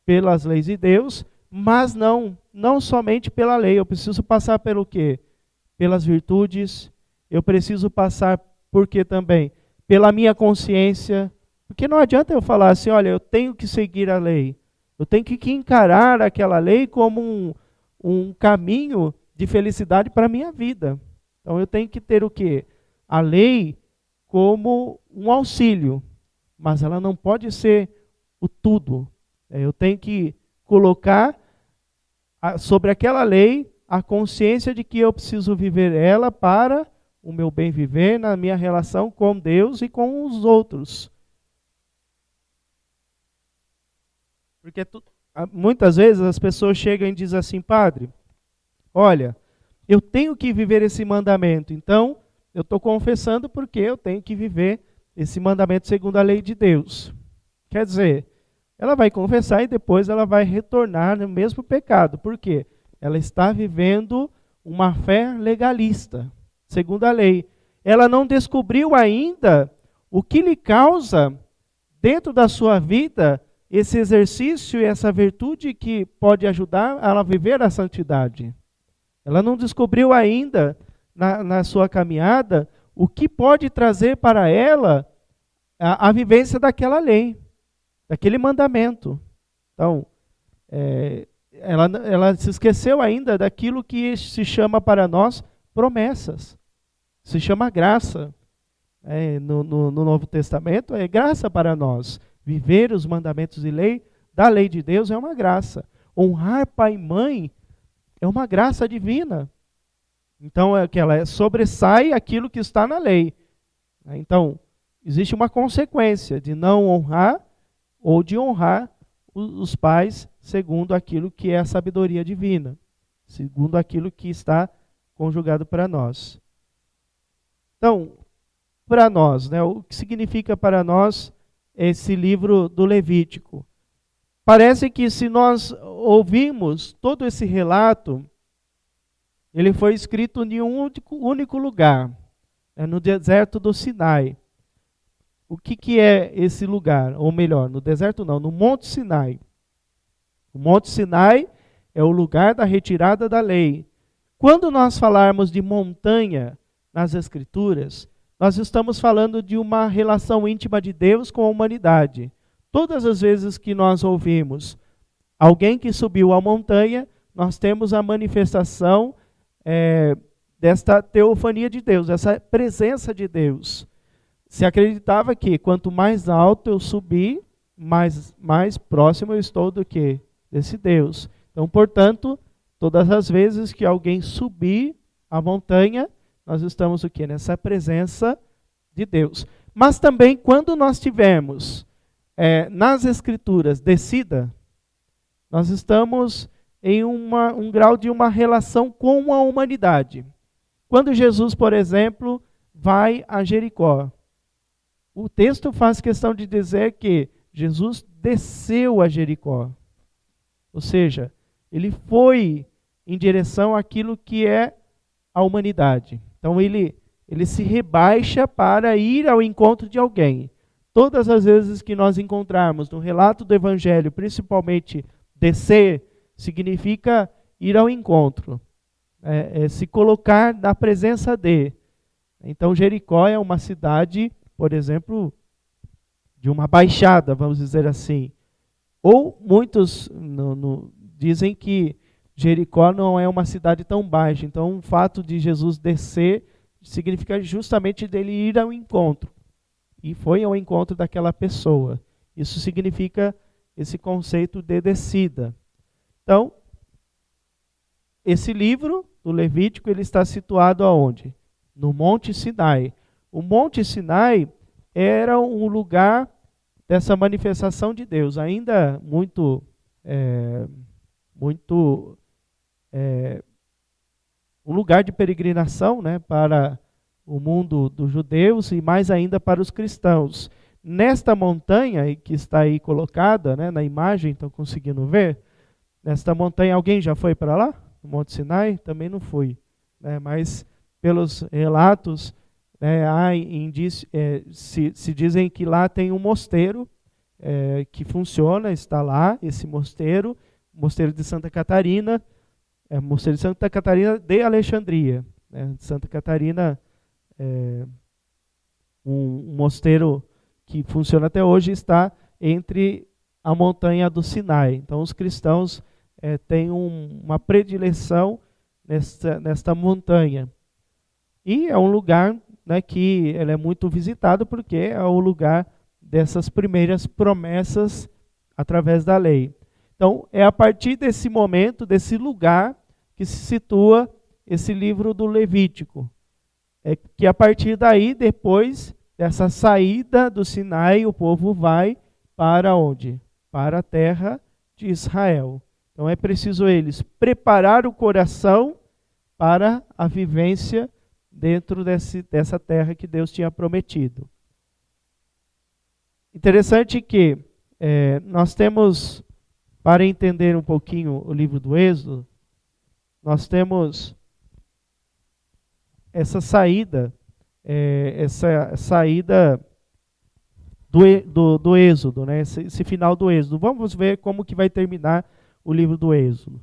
pelas leis de Deus, mas não somente pela lei. Eu preciso passar pelo quê? Pelas virtudes. Eu preciso passar por quê também? Pela minha consciência. Porque não adianta eu falar assim, olha, eu tenho que seguir a lei. Eu tenho que encarar aquela lei como um caminho de felicidade para a minha vida. Então eu tenho que ter o quê? A lei como um auxílio, mas ela não pode ser o tudo. Eu tenho que colocar sobre aquela lei a consciência de que eu preciso viver ela para o meu bem viver na minha relação com Deus e com os outros. Porque muitas vezes as pessoas chegam e dizem assim, padre, olha, eu tenho que viver esse mandamento, então eu estou confessando porque eu tenho que viver esse mandamento segundo a lei de Deus. Quer dizer, ela vai confessar e depois ela vai retornar no mesmo pecado. Por quê? Ela está vivendo uma fé legalista, segundo a lei. Ela não descobriu ainda o que lhe causa, dentro da sua vida, esse exercício e essa virtude que pode ajudar ela a viver a santidade. Ela não descobriu ainda, na sua caminhada, o que pode trazer para ela a vivência daquela lei, daquele mandamento. Então, ela se esqueceu ainda daquilo que se chama para nós promessas. Se chama graça. No Novo Testamento é graça para nós. Viver os mandamentos de lei, da lei de Deus, é uma graça. Honrar pai e mãe é uma graça divina. Então, ela sobressai aquilo que está na lei. Então, existe uma consequência de não honrar ou de honrar os pais segundo aquilo que é a sabedoria divina, segundo aquilo que está conjugado para nós. Então, para nós, o que significa para nós esse livro do Levítico? Parece que se nós ouvirmos todo esse relato, ele foi escrito em um único lugar, no deserto do Sinai. O que é esse lugar? Ou melhor, no deserto não, no Monte Sinai. O Monte Sinai é o lugar da retirada da lei. Quando nós falarmos de montanha nas Escrituras, nós estamos falando de uma relação íntima de Deus com a humanidade. Todas as vezes que nós ouvimos alguém que subiu a montanha, nós temos a manifestação desta teofania de Deus, dessa presença de Deus. Se acreditava que quanto mais alto eu subir, mais próximo eu estou do que? Desse Deus. Então, portanto, todas as vezes que alguém subir a montanha, nós estamos o quê? Nessa presença de Deus. Mas também quando nós tivermos nas Escrituras descida, nós estamos em um grau de uma relação com a humanidade. Quando Jesus, por exemplo, vai a Jericó, o texto faz questão de dizer que Jesus desceu a Jericó. Ou seja, ele foi em direção àquilo que é a humanidade. Então ele se rebaixa para ir ao encontro de alguém. Todas as vezes que nós encontrarmos no relato do Evangelho, principalmente descer, significa ir ao encontro. Se colocar na presença de. Então Jericó é uma cidade, por exemplo, de uma baixada, vamos dizer assim. Ou muitos dizem que Jericó não é uma cidade tão baixa. Então o fato de Jesus descer significa justamente dele ir ao encontro. E foi ao encontro daquela pessoa. Isso significa esse conceito de descida. Então, esse livro do Levítico, ele está situado aonde? No Monte Sinai. O Monte Sinai era um lugar dessa manifestação de Deus, ainda muito um lugar de peregrinação, né, para o mundo dos judeus e mais ainda para os cristãos. Nesta montanha que está aí colocada, né, na imagem, estão conseguindo ver? Nesta montanha, alguém já foi para lá? No Monte Sinai? Também não fui, né, mas pelos relatos, há indício, se dizem que lá tem um mosteiro que funciona, está lá, esse mosteiro, mosteiro de Santa Catarina, mosteiro de Santa Catarina de Alexandria. Santa Catarina um mosteiro que funciona até hoje, está entre a montanha do Sinai. Então os cristãos têm uma predileção nesta montanha. E é um lugar, né, que ele é muito visitado porque é o lugar dessas primeiras promessas através da lei. Então é a partir desse momento, desse lugar, que se situa esse livro do Levítico. É que a partir daí, depois dessa saída do Sinai, o povo vai para onde? Para a terra de Israel. Então é preciso eles preparar o coração para a vivência dentro dessa terra que Deus tinha prometido. Interessante que nós temos, para entender um pouquinho o livro do Êxodo, nós temos essa saída do Êxodo, né? Esse final do Êxodo. Vamos ver como que vai terminar o livro do Êxodo.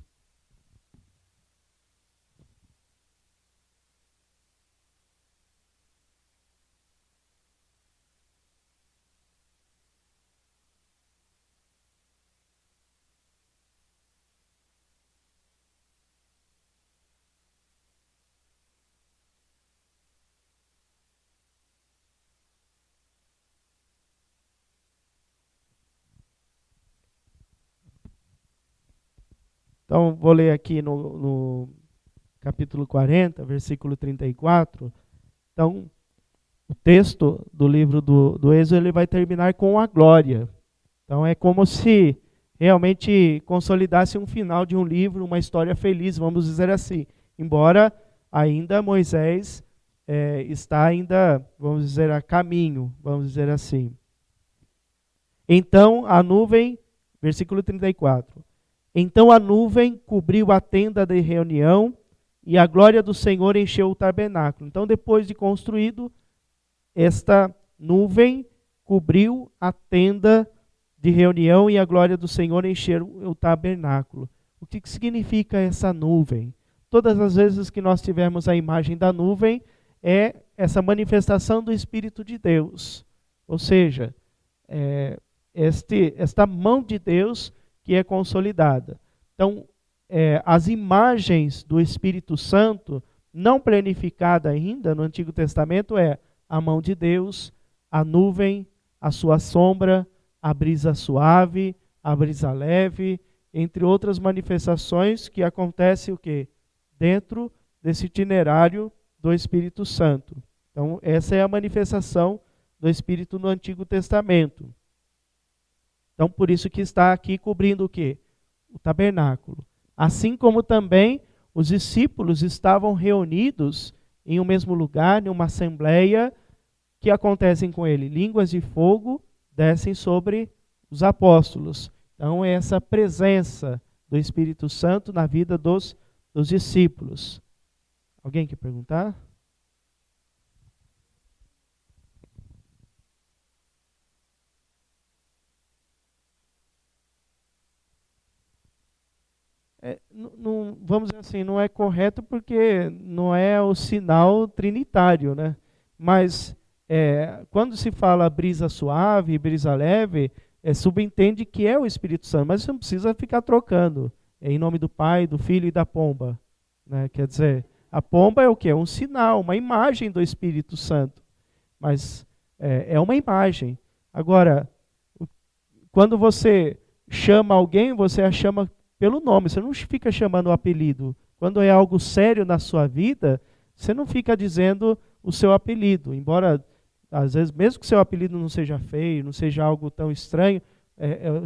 Então, vou ler aqui no capítulo 40, versículo 34. Então, o texto do livro do Êxodo, ele vai terminar com a glória. Então, é como se realmente consolidasse um final de um livro, uma história feliz, vamos dizer assim. Embora ainda Moisés está ainda, vamos dizer, a caminho, vamos dizer assim. Então, a nuvem, versículo 34. Então a nuvem cobriu a tenda de reunião e a glória do Senhor encheu o tabernáculo. Então, depois de construído, esta nuvem cobriu a tenda de reunião e a glória do Senhor encheu o tabernáculo. O que significa essa nuvem? Todas as vezes que nós tivermos a imagem da nuvem, é essa manifestação do Espírito de Deus. Ou seja, esta mão de Deus que é consolidada. Então, as imagens do Espírito Santo, não planificada ainda no Antigo Testamento, é a mão de Deus, a nuvem, a sua sombra, a brisa suave, a brisa leve, entre outras manifestações que acontecem o quê? Dentro desse itinerário do Espírito Santo. Então, essa é a manifestação do Espírito no Antigo Testamento. Então, por isso que está aqui cobrindo o quê? O tabernáculo. Assim como também os discípulos estavam reunidos em um mesmo lugar, em uma assembleia, que acontecem com ele? Línguas de fogo descem sobre os apóstolos. Então, é essa presença do Espírito Santo na vida dos discípulos. Alguém quer perguntar? Vamos dizer assim, não é correto porque não é o sinal trinitário, né? Mas quando se fala brisa suave, brisa leve, subentende que é o Espírito Santo, mas você não precisa ficar trocando em nome do Pai, do Filho e da pomba, né? Quer dizer, A pomba é o quê? Um sinal, uma imagem do Espírito Santo. Mas é uma imagem. Agora, quando você chama alguém, você a chama pelo nome, você não fica chamando o apelido. Quando é algo sério na sua vida, você não fica dizendo o seu apelido. Embora, às vezes, mesmo que o seu apelido não seja feio, não seja algo tão estranho,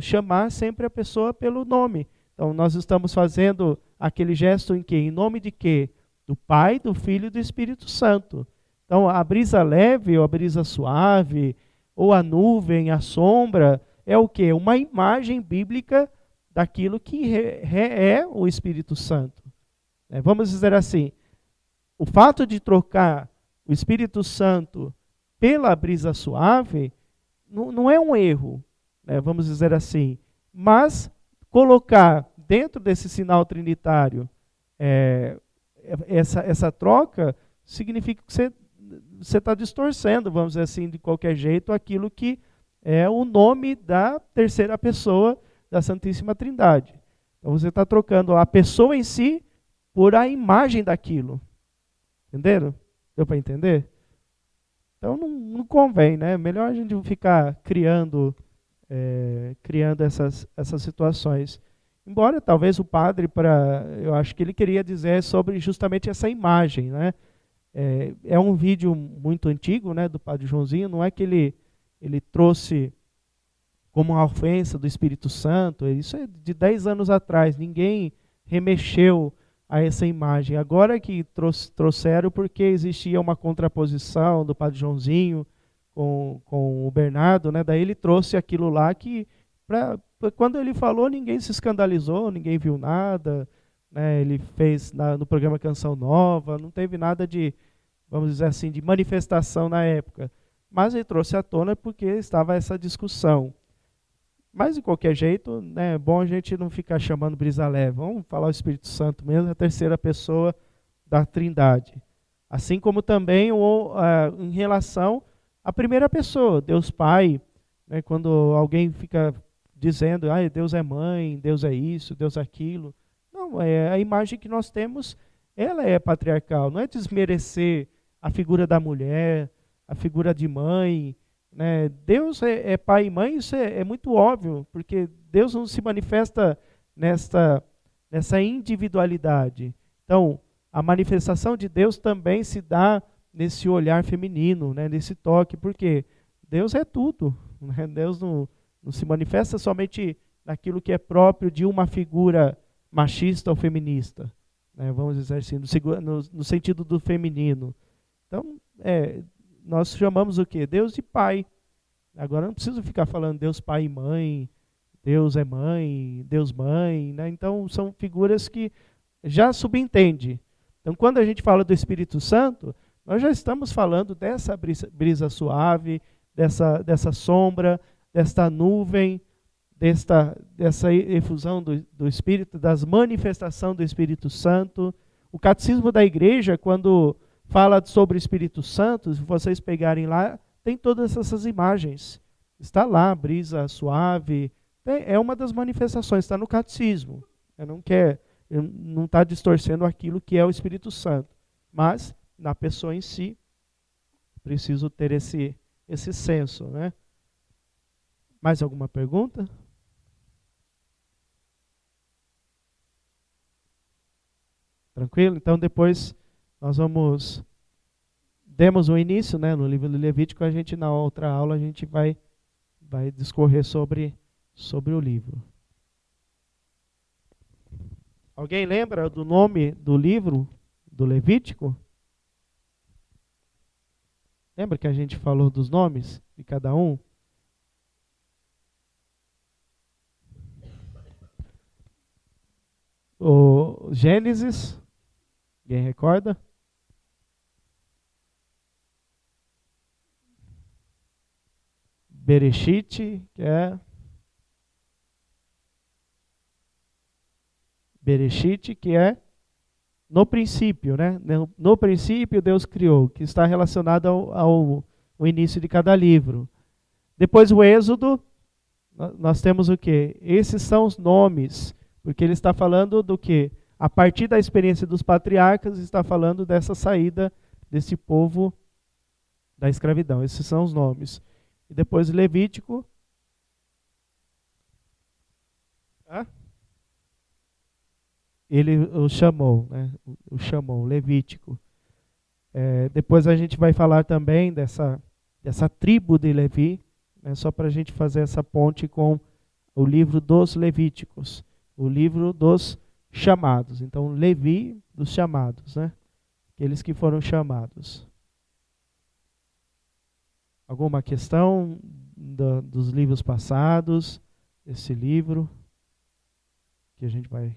chamar sempre a pessoa pelo nome. Então, nós estamos fazendo aquele gesto em que? Em nome de quê? Do Pai, do Filho e do Espírito Santo. Então, a brisa leve ou a brisa suave, ou a nuvem, a sombra, é o quê? Uma imagem bíblica daquilo que é o Espírito Santo. Vamos dizer assim, o fato de trocar o Espírito Santo pela brisa suave não é um erro, vamos dizer assim, mas colocar dentro desse sinal trinitário essa troca significa que você está distorcendo, vamos dizer assim, de qualquer jeito, aquilo que é o nome da terceira pessoa da Santíssima Trindade. Então você está trocando a pessoa em si por a imagem daquilo. Entenderam? Deu para entender? Então não convém, né? Melhor a gente ficar criando essas situações. Embora talvez o padre, eu acho que ele queria dizer sobre justamente essa imagem, né? É um vídeo muito antigo, né, do padre Joãozinho, não é que ele trouxe como uma ofensa do Espírito Santo, isso é de 10 anos atrás, ninguém remexeu a essa imagem. Agora que trouxeram porque existia uma contraposição do padre Joãozinho com o Bernardo, né? Daí ele trouxe aquilo lá que, quando ele falou, ninguém se escandalizou, ninguém viu nada, né? Ele fez no programa Canção Nova, não teve nada de, vamos dizer assim, de manifestação na época. Mas ele trouxe à tona porque estava essa discussão. Mas, de qualquer jeito, né, é bom a gente não ficar chamando brisa leve. Vamos falar o Espírito Santo mesmo, a terceira pessoa da Trindade. Assim como também em relação à primeira pessoa, Deus Pai, né, quando alguém fica dizendo, Deus é mãe, Deus é isso, Deus é aquilo. Não, a imagem que nós temos, ela é patriarcal. Não é desmerecer a figura da mulher, a figura de mãe, né? Deus é pai e mãe, isso é muito óbvio, porque Deus não se manifesta nessa individualidade. Então, a manifestação de Deus também se dá nesse olhar feminino, né? Nesse toque, porque Deus é tudo, né? Deus não se manifesta somente naquilo que é próprio de uma figura machista ou feminista, né? Vamos dizer assim, no sentido do feminino. Então, nós chamamos o quê? Deus de pai. Agora não preciso ficar falando Deus pai e mãe, Deus é mãe, Deus mãe, né? Então são figuras que já subentende. Então quando a gente fala do Espírito Santo, nós já estamos falando dessa brisa suave, dessa sombra, desta nuvem, dessa efusão do Espírito, das manifestações do Espírito Santo. O Catecismo da Igreja, quando fala sobre o Espírito Santo, se vocês pegarem lá, tem todas essas imagens. Está lá, brisa suave. É uma das manifestações, está no Catecismo. Não está distorcendo aquilo que é o Espírito Santo. Mas, na pessoa em si, preciso ter esse senso, né? Mais alguma pergunta? Tranquilo? Então, depois nós demos um início, né, no livro do Levítico, a gente na outra aula a gente vai discorrer sobre o livro. Alguém lembra do nome do livro do Levítico? Lembra que a gente falou dos nomes de cada um? O Gênesis, alguém recorda? Bereshit, que é no princípio, né? No princípio Deus criou, que está relacionado ao início de cada livro. Depois o Êxodo, nós temos o quê? Esses são os nomes, porque ele está falando do quê? a partir da experiência dos patriarcas, está falando dessa saída desse povo da escravidão. Esses são os nomes. E depois Levítico. Ele o chamou, né? O chamou, Levítico. Depois a gente vai falar também dessa tribo de Levi, né? Só para a gente fazer essa ponte com o livro dos Levíticos, o livro dos chamados. Então, Levi dos chamados, né? Aqueles que foram chamados. Alguma questão dos livros passados, esse livro, que a gente vai...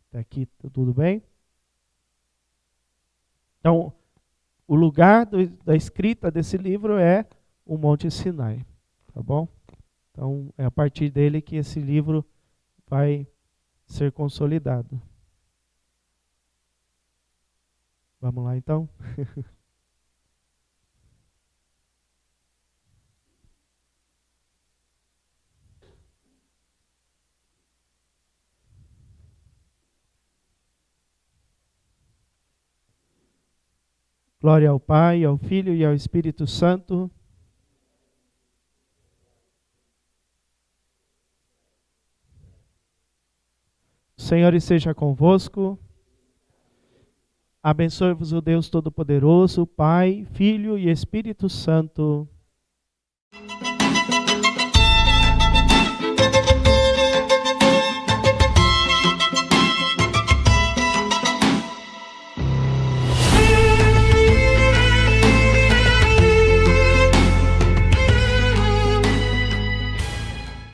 Até aqui, tudo bem? Então, o lugar da escrita desse livro é o Monte Sinai, tá bom? Então, é a partir dele que esse livro vai ser consolidado. Vamos lá, então? Glória ao Pai, ao Filho e ao Espírito Santo. O Senhor esteja convosco. Abençoe-vos o Deus Todo-Poderoso, Pai, Filho e Espírito Santo.